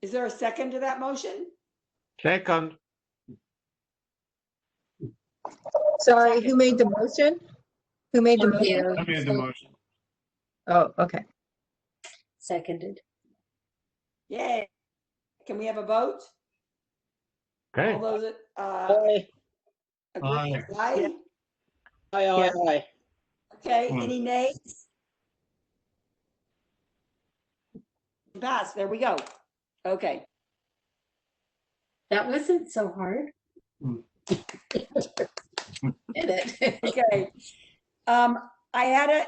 Is there a second to that motion? Second, Sorry, who made the motion? Who made the Thank motion? you. I made the motion. Oh, okay. Seconded. Yay. Can we have a vote? Okay. All those, Aye, agree? Aye. Aye? aye, aye, aye. Okay, Hmm. any nays? Pass, there we go. Okay. That wasn't so hard. Did it? Okay. I had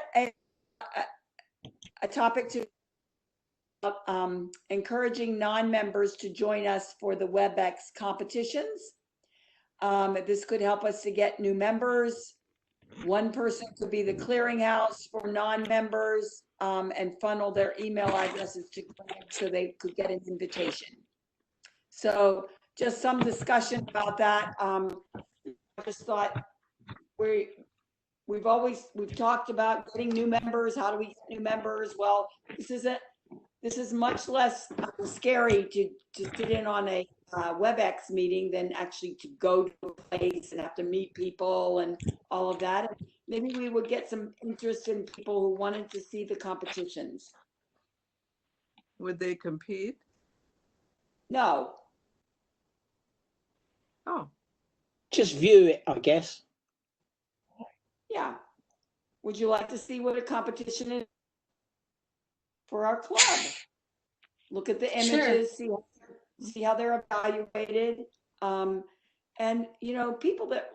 a topic to encouraging non-members to join us for the Webex competitions. This could help us to get new members. One person could be the clearinghouse for non-members and funnel their email addresses to Greg so they could get an invitation. So just some discussion about that. I just thought we've talked about getting new members. How do we get new members? Well, this is much less scary to sit in on a WebEx meeting than actually to go to a place and have to meet people and all of that. And maybe we would get some interest in people who wanted to see the competitions. Would they compete? No, Oh, Just view it, I guess. yeah. Would you like to see what a competition is for our club? Look at the Sure. images, see how they're evaluated. And people that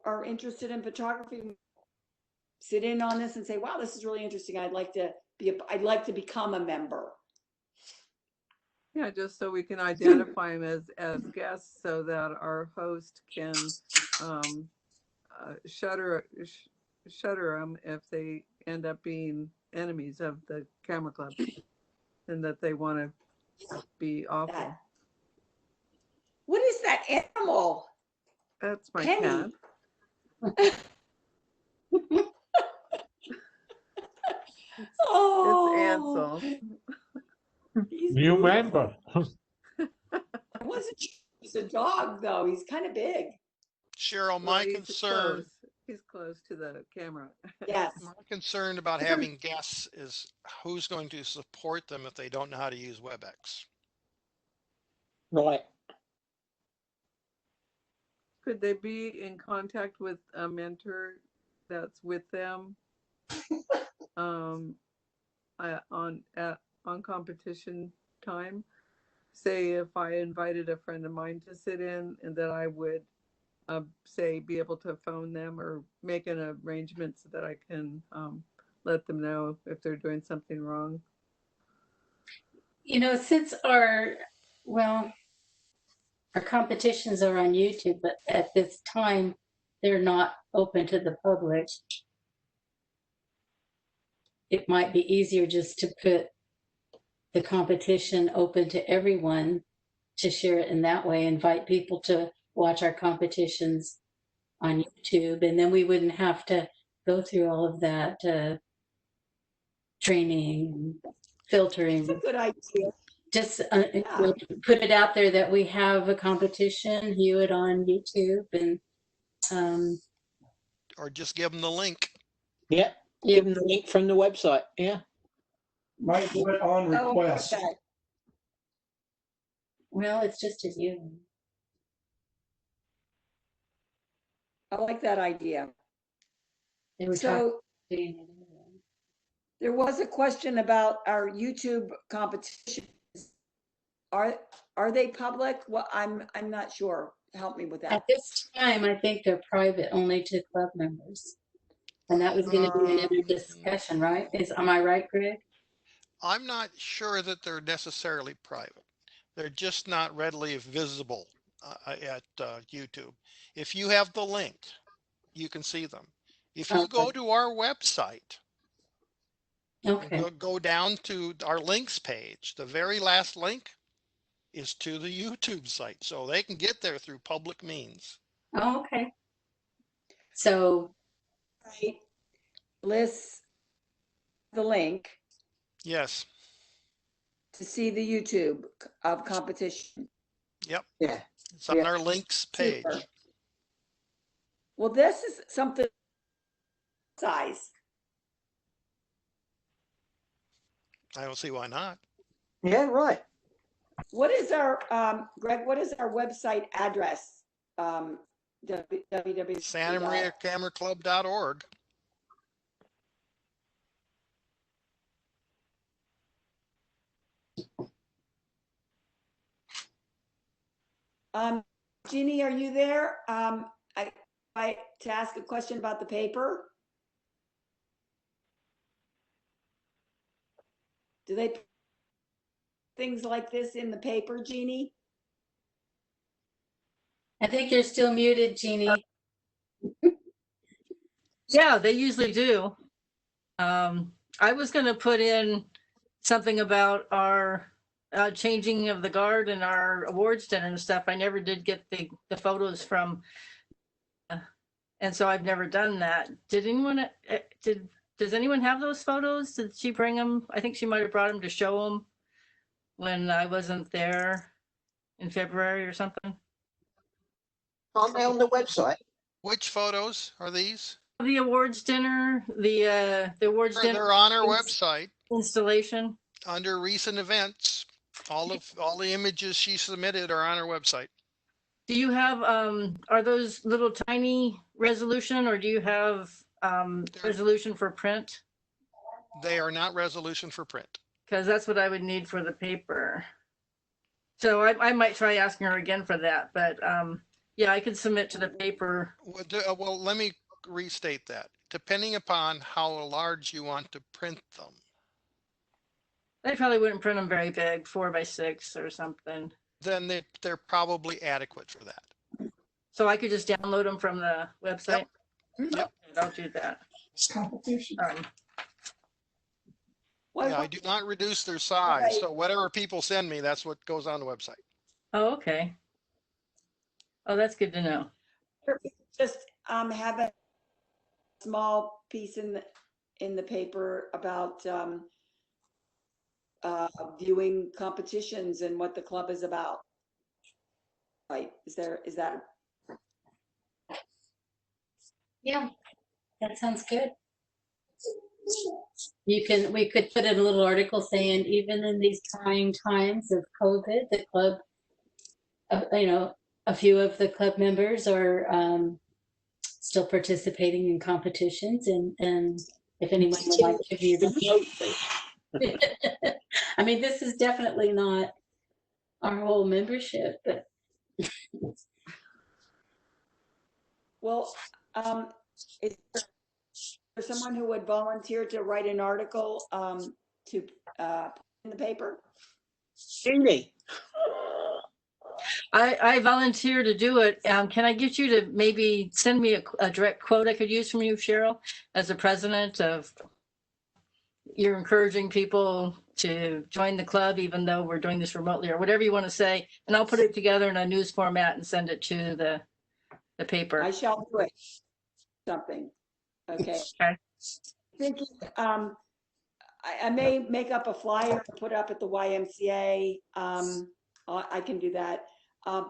are interested in photography sit in on this and say, wow, this is really interesting. I'd like to become a member. yeah, just so we can identify them as guests so that our host can shutter them if they end up being enemies of the camera club and that they want to be awful. What is that animal? That's my Penny. cat. Oh, It's Ansel. he's New beautiful. member. I wasn't sure he was a dog though. He's kind of big. Cheryl, Well, my concern, he's close to the camera. Yes. my concern about having guests is who's going to support them if they don't know how to use WebEx. Right. Could they be in contact with a mentor that's with them on competition time? Say if I invited a friend of mine to sit in, and that I would say be able to phone them or make an arrangement so that I can let them know if they're doing something wrong. Since our competitions are on YouTube, but at this time, they're not open to the public. It might be easier just to put the competition open to everyone to share it in that way, invite people to watch our competitions on YouTube, and then we wouldn't have to go through all of that training, filtering. That's a good idea. Just put it out there that we have a competition, view it on YouTube, and Or just give them the link. Yeah. Give them the link from the website. Yeah. Might do it on request. Okay. well, it's just a view. I like that idea. They were So doing it anyway. there was a question about our YouTube competitions. Are they public? Well, I'm not sure. Help me with that. At this time, I think they're private only to club members. And that was going to be another discussion, right? Am I right, Greg? I'm not sure that they're necessarily private. They're just not readily visible at YouTube. If you have the link, you can see them. If you go to our website, Okay. and go down to our links page, the very last link is to the YouTube site. So they can get there through public means. Oh, okay. So, Right. Lists the link Yes. to see the YouTube of competition. Yep. Yeah. It's on our links page. Super. Well, this is something size. I don't see why not. Yeah, right. What is our, Greg, what is our website address? www. SantaMariaCameraClub.org. Jeannie, are you there? I to ask a question about the paper. Do they put things like this in the paper, Jeannie? I think you're still muted, Jeannie. Yeah, they usually do. I was going to put in something about our changing of the guard and our awards dinner and stuff. I never did get the photos from, and so I've never done that. Did anyone, does anyone have those photos? Did she bring them? I think she might have brought them to show them when I wasn't there in February or something. Aren't they on the website? Which photos are these? The awards dinner, the awards dinner They're on our website installation. under recent events. All the images she submitted are on our website. Do you have, are those little tiny resolution, or do you have resolution for print? They are not resolution for print. Because that's what I would need for the paper. So I might try asking her again for that, but yeah, I could submit to the paper. Well, let me restate that. Depending upon how large you want to print them. I probably wouldn't print them very big, 4 by 6 or something. Then they're probably adequate for that. So I could just download them from the website? Yep. I'll do that. It's competition. Yeah, I do not reduce their size. Right. So whatever people send me, that's what goes on the website. Oh, okay. Oh, that's good to know. Just have a small piece in the paper about viewing competitions and what the club is about. Right? Is that? Yeah, that sounds good. We could put in a little article saying, even in these trying times of COVID, the club, a few of the club members are still participating in competitions, and if anyone would like to view them. I mean, this is definitely not our whole membership, but Well, is there someone who would volunteer to write an article to put in the paper? Jeannie. I volunteer to do it. Can I get you to maybe send me a direct quote I could use from you, Cheryl, as the president of, you're encouraging people to join the club, even though we're doing this remotely, or whatever you want to say, and I'll put it together in a news format and send it to the paper. I shall do it. Something. Okay. Okay. Thinking, I may make up a flyer and put up at the YMCA. I can do that.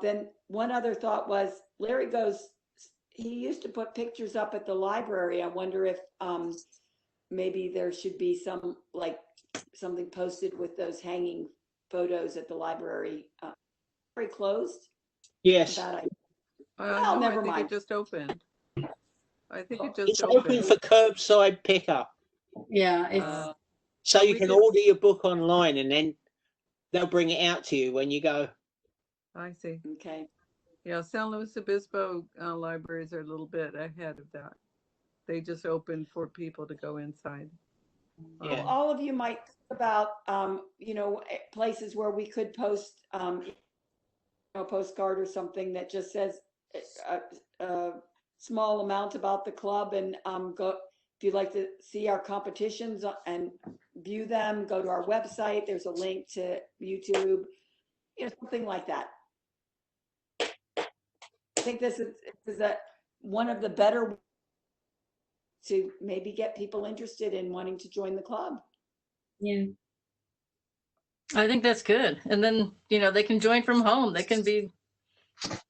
Then one other thought was Larry he used to put pictures up at the library. I wonder if maybe there should be something posted with those hanging photos at the library. Very closed? Yes. Well, No, never I think mind. it just opened. I think it It's just open opened. for curbside pickup. yeah, it's So Well, you we can did- order your book online and then they'll bring it out to you when you go. I see. Okay. Yeah, San Luis Obispo libraries are a little bit ahead of that. They just opened for people to go inside. Yeah. All of you might think about, places where we could post a postcard or something that just says a small amount about the club, and go, if you'd like to see our competitions and view them, go to our website. There's a link to YouTube, something like that. I think this is one of the better to maybe get people interested in wanting to join the club. yeah. I think that's good. And then, they can join from home. They can be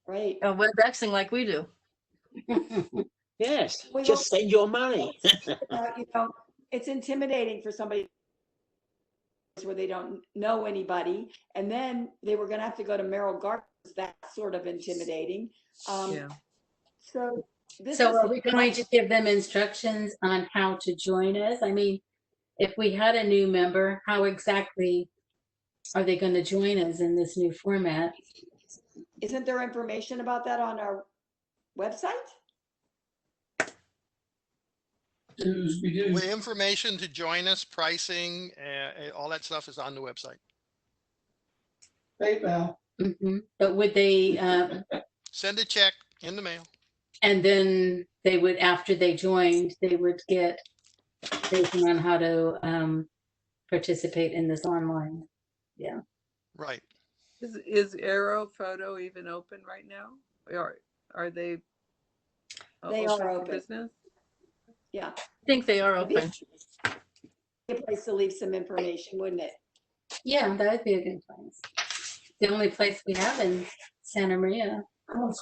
Right. Webexing like we do. Yes, We just will- send your money. You know, it's intimidating for somebody where they don't know anybody, and then they were going to have to go to Merrill Gardens. That's sort of intimidating. Yeah. So this So is are we going to give them instructions on how to join us? I mean, if we had a new member, how exactly are they going to join us in this new format? Isn't there information about that on our website? We do. With information to join us, pricing, all that stuff is on the website. PayPal. But would they, Send a check in the mail. and then they would, after they joined, they would get information on how to participate in this online. Yeah. Right. Is Aero Photo even open right now? Are they? They are for open. business? Yeah, I think they are open. a place to leave some information, wouldn't it? Yeah, that would be a good place. The only place we have in Santa Maria. Or-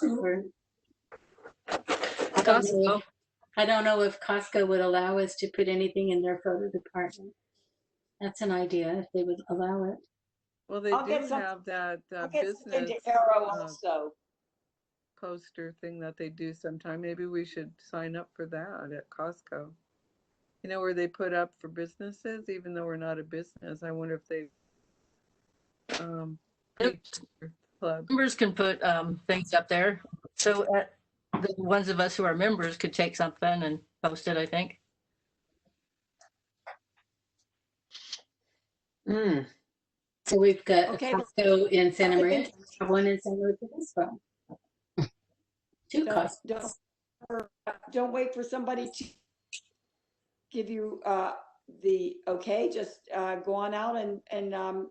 Costco. I don't know if Costco would allow us to put anything in their photo department. That's an idea, if they would allow it. Well, they I'll do get some- have that I'll get something business to Arrow also. poster thing that they do sometime. Maybe we should sign up for that at Costco. You know, where they put up for businesses, even though we're not a business. I wonder if they feature club. Members can put things up there. So the ones of us who are members could take something and post it, I think. Mm. So we've got a Okay. Costco in Santa Maria, one in San Luis Obispo. Two Costcos. Don't wait for somebody to give you the okay. Just go on out and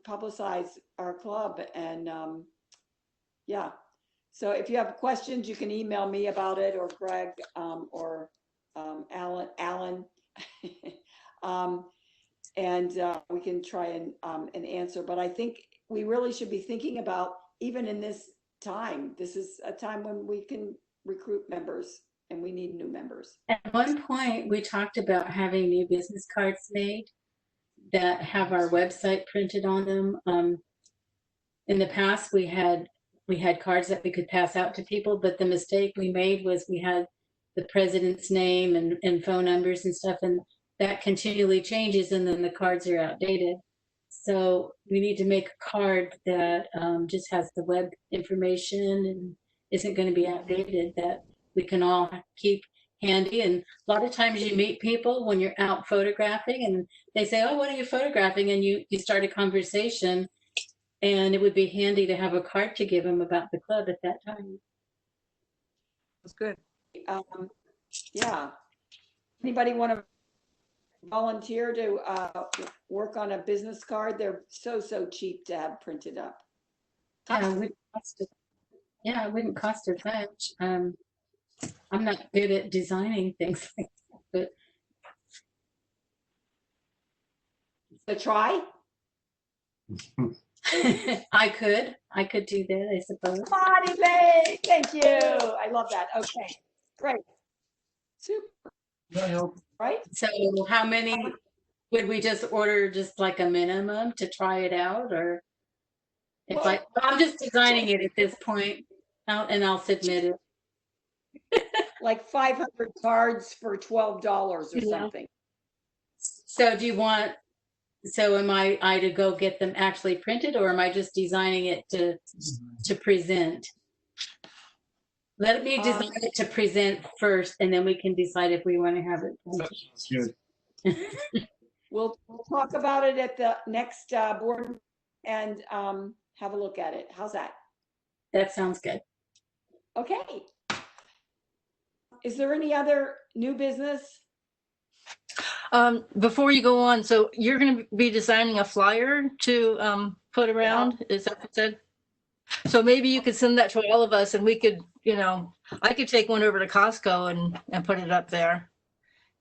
publicize our club. And yeah, so if you have questions, you can email me about it, or Greg, or Alan. And we can try and answer. But I think we really should be thinking about, even in this time, this is a time when we can recruit members, and we need new members. At one point, we talked about having new business cards made that have our website printed on them. In the past, we had cards that we could pass out to people, but the mistake we made was we had the president's name and phone numbers and stuff, and that continually changes, and then the cards are outdated. So we need to make a card that just has the web information and isn't going to be outdated, that we can all keep handy. And a lot of times you meet people when you're out photographing and they say, oh, what are you photographing? And you start a conversation, and it would be handy to have a card to give them about the club at that time. That's good. Yeah. Anybody want to volunteer to work on a business card? They're so cheap to have printed up. Yeah, it wouldn't cost us much. I'm not good at designing things like that, So try. but I could do that, I suppose. Body Bay, thank you. I love that. Okay, great. Super, That help? right? So how many, would we just order just like a minimum to try it out, or if I'm just designing it at this point, and I'll submit it. Like 500 cards for $12 or Yeah. something. So do you want, so am I to go get them actually printed, or am I just designing it to present? Let me design it to present first, and then we can decide if we want to have it printed. Good. We'll talk about it at the next board and have a look at it. How's that? That sounds good. Okay. Is there any other new business? Before you go on, so you're going to be designing a flyer to put around, is that what you said? So maybe you could send that to all of us, and we could, I could take one over to Costco and put it up there.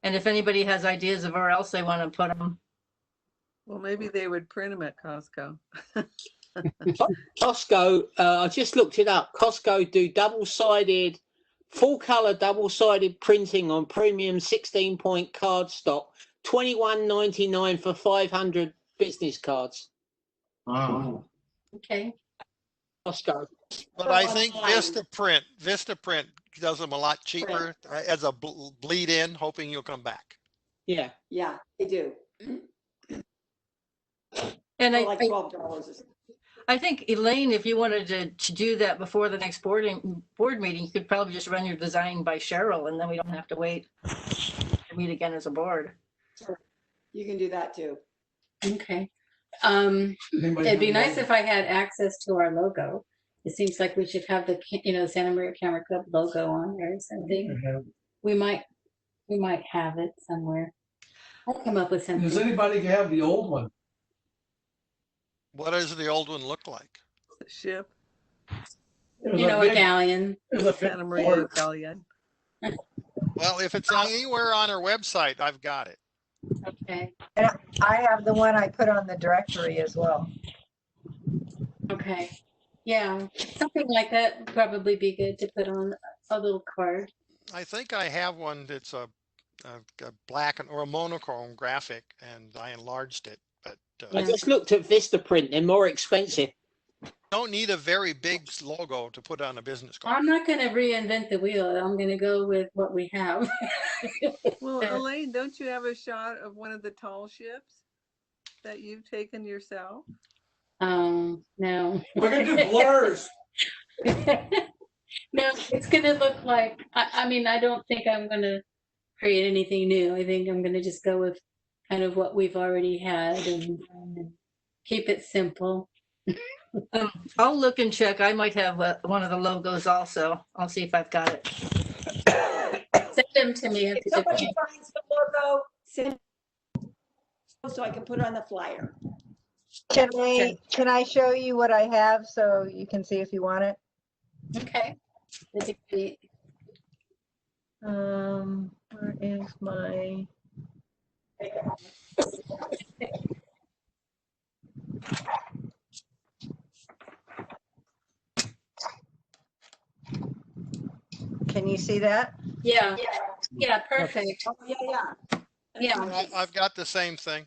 And if anybody has ideas of where else they want to put them. Well, maybe they would print them at Costco. Costco, I just looked it up. Costco do double-sided full color double-sided printing on premium 16-point cardstock, $21.99 for 500 business cards. Wow. Okay. Costco. But I think Vistaprint does them a lot cheaper as a bleed in, hoping you'll come back. Yeah. Yeah, they do. And For like $12 or something. I think, Elaine, if you wanted to do that before the next board meeting, you could probably just run your design by Cheryl, and then we don't have to wait to meet again as a board. You can do that too. Okay. Anybody It'd be have nice any- if I had access to our logo. It seems like we should have the, Santa Maria Camera Club logo on there or something. We might have it somewhere. I'll come up with Does something. anybody have the old one? What does the old one look like? Ship, It was A big- galleon. it was a big Santa Maria board. Galleon. Well, if it's anywhere on our website, I've got it. Okay. I have the one I put on the directory as well. Okay. Yeah. Something like that would probably be good to put on a little card. I think I have one that's a black or a monochrome graphic, and I enlarged it. But I Yeah. just looked at Vistaprint. They're more expensive. don't need a very big logo to put on a business card. I'm not going to reinvent the wheel. I'm going to go with what we have. Well, Elaine, don't you have a shot of one of the tall ships that you've taken yourself? No. Look at the blurs. No, it's going to look like, I mean, I don't think I'm going to create anything new. I think I'm going to just go with kind of what we've already had and keep it simple. I'll look and check. I might have one of the logos also. I'll see if I've got it. Send them to me. If somebody finds the logo, send it so I can put it on the flyer. Can I show you what I have so you can see if you want it? Okay. That'd be great. Where is my? Can you see that? Yeah. Yeah, perfect. Oh, yeah. Yeah. I've got the same thing.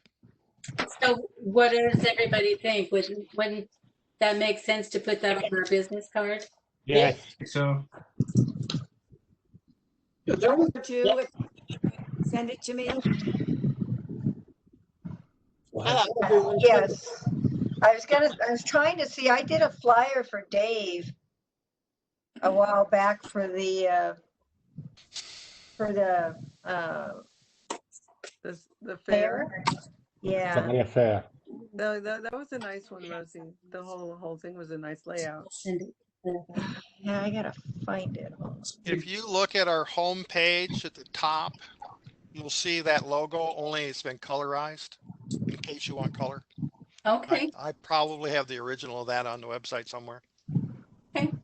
So what does everybody think? Wouldn't that make sense to put that on our business card? Yes. So, Or two, send it to me. Yes. I was trying to see, I did a flyer for Dave a while back for the The fair. fair. Yeah. Somebody fair. No, that was a nice one, Rosie. The whole thing was a nice layout. Yeah, I gotta find it. Hold on. If you look at our home page at the top, you'll see that logo, only it's been colorized in case you want color. Okay. I probably have the original of that on the website somewhere. And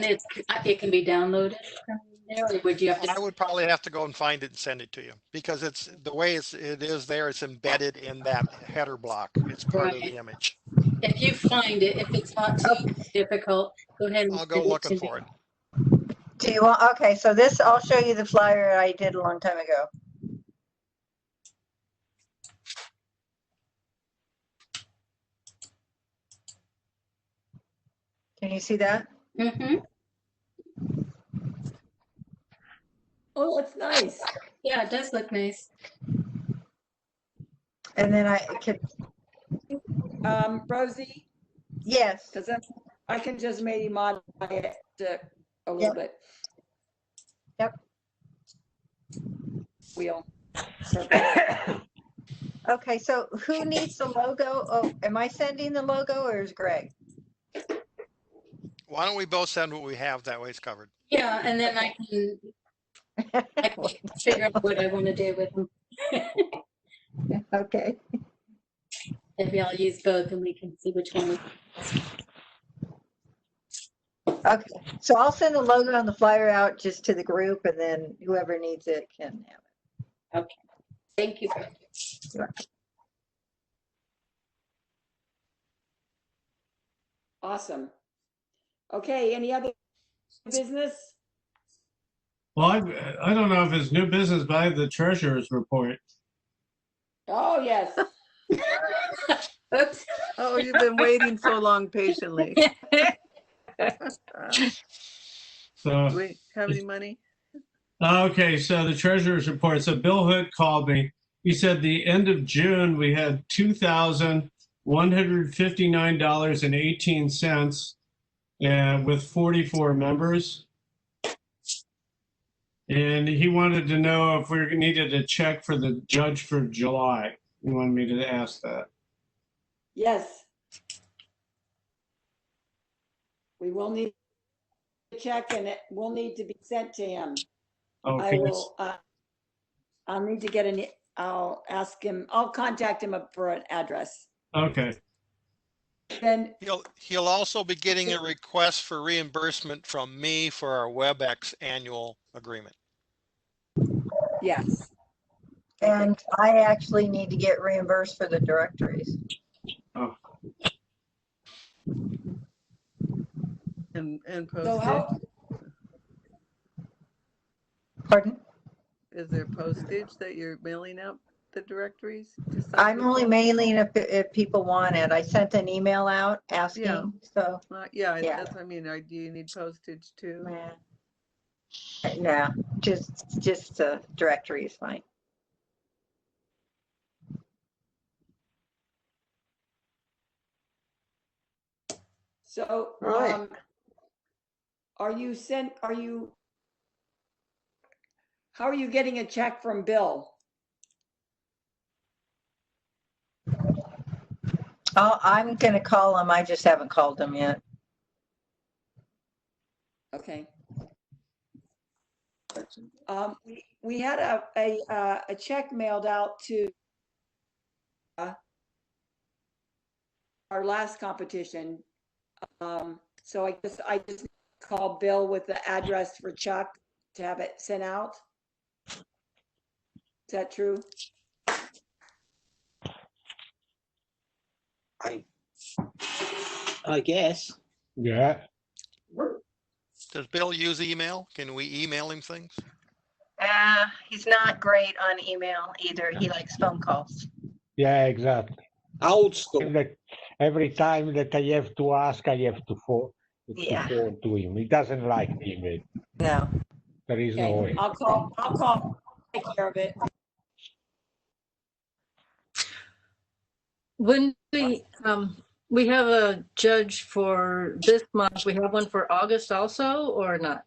it can be downloaded from there, or would you have I to? would probably have to go and find it and send it to you because it's the way it is there. It's embedded in that header block. It's part of the image. If you find it, if it's not too difficult, go ahead and I'll go send it looking to me. for it. Do you want, okay, so this, I'll show you the flyer I did a long time ago. Can you see that? Mm-hmm. Oh, that's nice. Yeah, it does look nice. And then I could, Rosie, yes, because I can just maybe modify it a little bit. Yep. Wheel. Perfect. okay, so who needs the logo? Oh, am I sending the logo or is Greg? Why don't we both send what we have? That way it's covered. Yeah, and then I can figure out what I want to do with them. Okay. Maybe I'll use both and we can see which one. Okay, so I'll send the logo on the flyer out just to the group and then whoever needs it can have it. Thank you. Awesome. Okay, any other business? Well, I don't know if it's new business, but I have the treasurer's report. Oh, yes. Oops. Oh, you've been waiting so long patiently. So, Do we have any money? okay, so the treasurer's report. So Bill Hood called me. He said the end of June we had $2,159.18, with 44 members. And he wanted to know if we needed a check for the judge for July. He wanted me to ask that. Yes. We will need a check and it will need to be sent to him. I Okay. will, I'll need to get I'll ask him, I'll contact him for an address. Okay. Then, He'll also be getting a request for reimbursement from me for our Webex annual agreement. yes. And I actually need to get reimbursed for the directories. And So how, postage? Pardon? Is there postage that you're mailing out the directories to some I'm only people? mailing if people want it. I sent an email out asking, Yeah. so, Yeah, Yeah. that's what I mean. Do you need postage too? no, just directory is fine. so, Right. how are you getting a check from Bill? Oh, I'm gonna call him. I just haven't called him yet. Okay. We had a check mailed out to our last competition. So I just called Bill with the address for Chuck to have it sent out. Is that true? I guess. Yeah. Does Bill use email? Can we email him things? He's not great on email either. He likes phone calls. Yeah, exactly. Old school. Every time that I have to ask, I have to forward Yeah. to him. He doesn't like email. No. There is no Okay, way. I'll call, take care of it. When we have a judge for this month, we have one for August also, or not?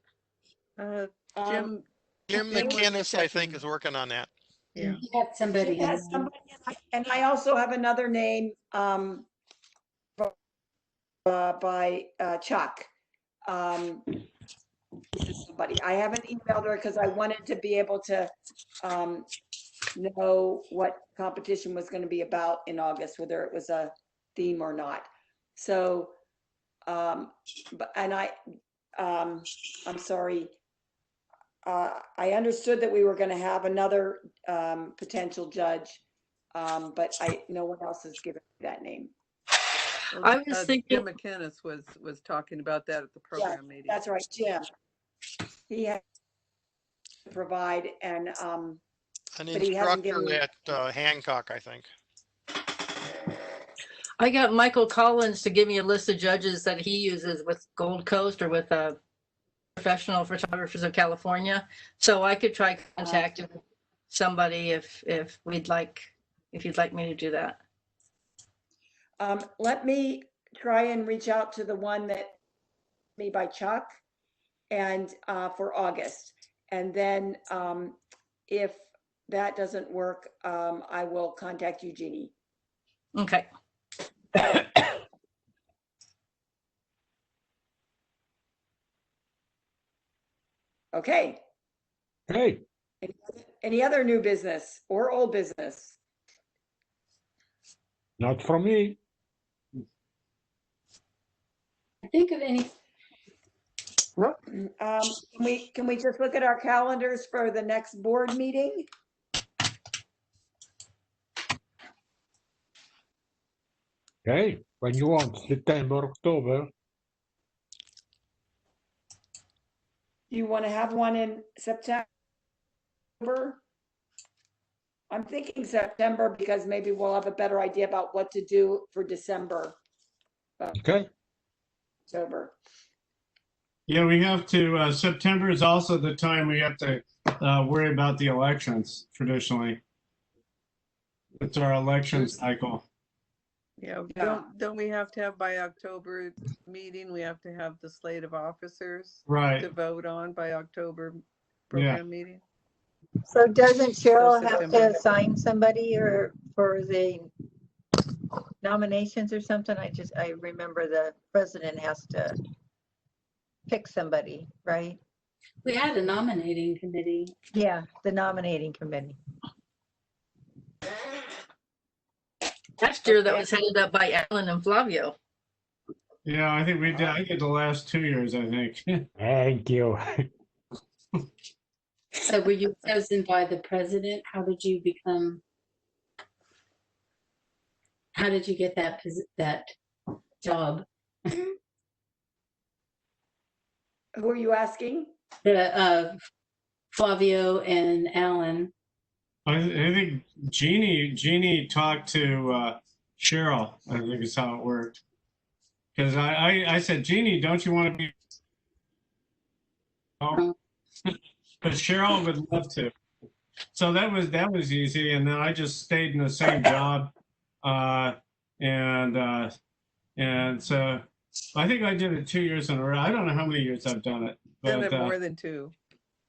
Jim, Jim Jim was McInnes, I think, checking. is working on that. Yeah. You have somebody. Jim has somebody, and I also have another name, by Chuck. This is somebody, I haven't emailed her because I wanted to be able to know what competition was going to be about in August, whether it was a theme or not. So, I'm sorry. I understood that we were going to have another potential judge, but no one else has given me that name. Well, I was thinking, Jim McInnes was talking about that at the program meeting. That's right, Jim. He had to provide and An but he hasn't given instructor me. at Hancock, I think. I got Michael Collins to give me a list of judges that he uses with Gold Coast or with Professional Photographers of California. So I could try contacting somebody if you'd like me to do that. Let me try and reach out to the one that made by Chuck and for August. And then if that doesn't work, I will contact you, Jeannie. Okay. Okay. Hey, Any other new business or old business? not from me. Think of any. Can we just look at our calendars for the next board meeting? Okay, when you want, September, October. Do you want to have one in September? I'm thinking September because maybe we'll have a better idea about what to do for December, Okay. October. Yeah, we have to, September is also the time we have to worry about the elections traditionally. It's our election cycle. Yeah, Yeah. don't we have to have by October meeting, we have to have the slate of officers Right. to vote on by October program meeting? So doesn't Cheryl have September. to assign somebody or for the nominations or something? I remember the president has to pick somebody, right? We had a nominating committee. Yeah, the nominating committee. Last year that was headed up by Alan and Flavio. Yeah, I think we did. I did the last 2 years, I think. Thank you. So were you chosen by the president? How did you get that job? Who are you asking? The Flavio and Alan. I think Jeannie talked to Cheryl. I think is how it worked. Because I said, Jeannie, don't you want to be? Oh. But Cheryl would love to. So that was easy, and then I just stayed in the same job, and so I think I did it 2 years in a row. I don't know how many years I've done it, Done but it more than 2.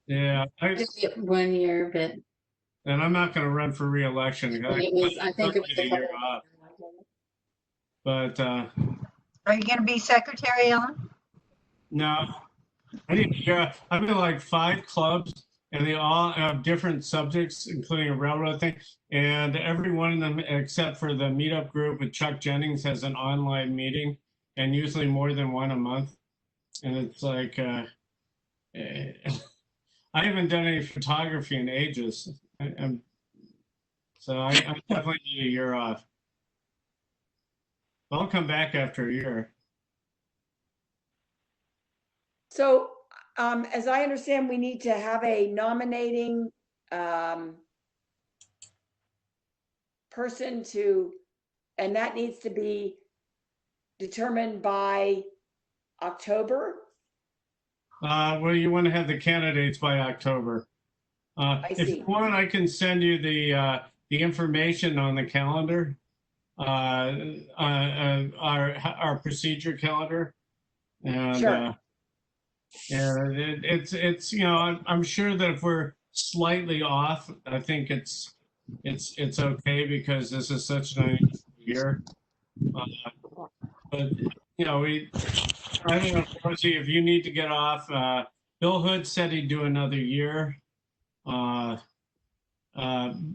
yeah, I did it 1 year, but and I'm not going to run for re-election. I think it was a year off. But Are you gonna be secretary, Ellen? no, I didn't hear. I've been like 5 clubs, and they all have different subjects, including a railroad thing. And every one of them, except for the meetup group with Chuck Jennings, has an online meeting, and usually more than one a month. And it's like, I haven't done any photography in ages. So I definitely need a year off. I'll come back after a year. So, as I understand, we need to have a nominating person and that needs to be determined by October. Well, you want to have the candidates by October. If see. you want, I can send you the information on the calendar, our procedure calendar, and Sure. it's I'm sure that if we're slightly off, I think it's okay because this is such an unusual year. But I don't know, Rosie, if you need to get off. Bill Hood said he'd do another year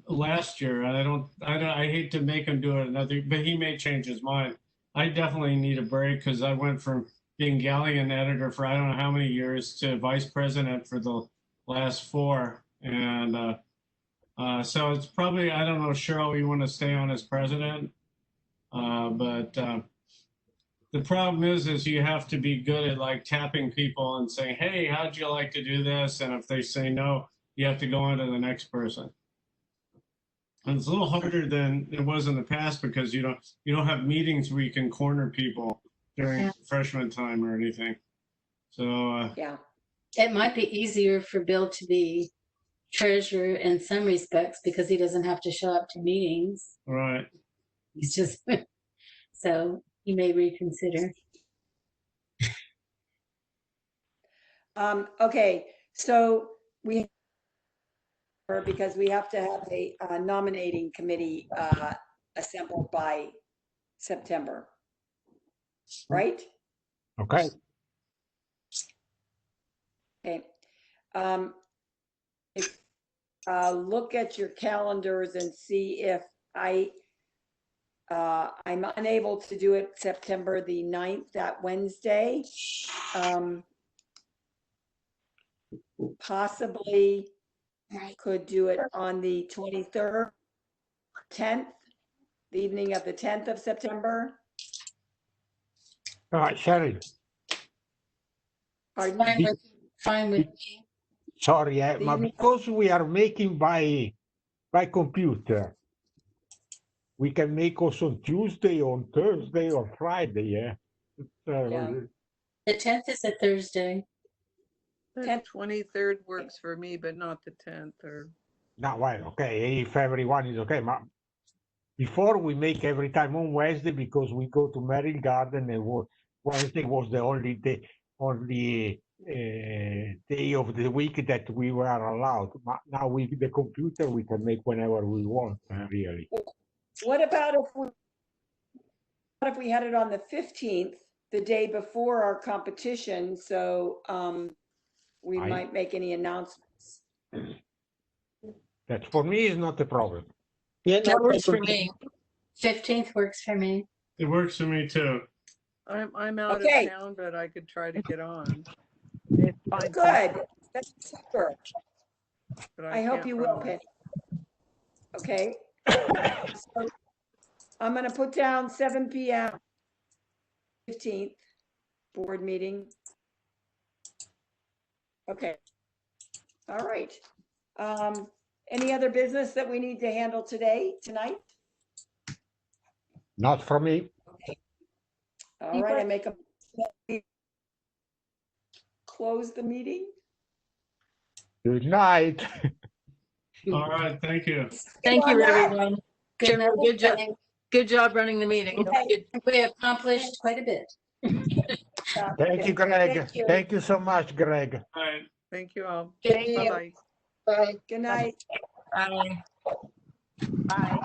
last year. I hate to make him do it another, but he may change his mind. I definitely need a break because I went from being galleon editor for I don't know how many years to vice president for the last 4. And so it's probably, I don't know, Cheryl, you want to stay on as president? But the problem is you have to be good at like tapping people and saying, hey, how'd you like to do this? And if they say no, you have to go on to the next person. And it's a little harder than it was in the past because you don't have meetings where you can corner people during freshman time or anything. So Yeah. It might be easier for Bill to be treasurer in some respects because he doesn't have to show up to meetings. right. He's just so he may reconsider. Okay, so because we have to have a nominating committee assembled by September, right? Okay. Okay. If look at your calendars and see if I'm unable to do it September the 9th, that Wednesday. Possibly could do it on the 23rd, 10th, the evening of the 10th of September. All right, Sherry. Pardon? Fine with Fine with me. Sorry, The but evening- because we are making by computer, we can make also on Tuesday, on Thursday, or Friday. Yeah. Yeah. The 10th is a Thursday. The 10th. 23rd works for me, but not the 10th or. Now, well, okay, if everyone is okay, but before we make every time on Wednesday because we go to Merrill Garden and Wednesday was the only day of the week that we were allowed. But now with the computer, we can make whenever we want, really. What about if we had it on the 15th, the day before our competition? So we might make any announcements. That for me is not a problem. Yeah, no That works for problem. me. 15th works for me. It works for me too. I'm out Okay. of town, but I could try to get on. It's fine. Good. That's super. But I hope can't you will, promise. Penny. Okay. So I'm going to put down 7 p.m. 15th board meeting. Okay. All right. Any other business that we need to handle tonight? Not for me. All right, I make a close the meeting. Good night. All right, thank you. Thank you, On that. everyone. Good night. Good job. Good job running the meeting. Okay. We accomplished quite a bit. Thank you, Greg. Thank you. Thank you so much, Greg. All right. Thank you all. Thank you. Bye-bye. Bye. Good night. Bye. Bye.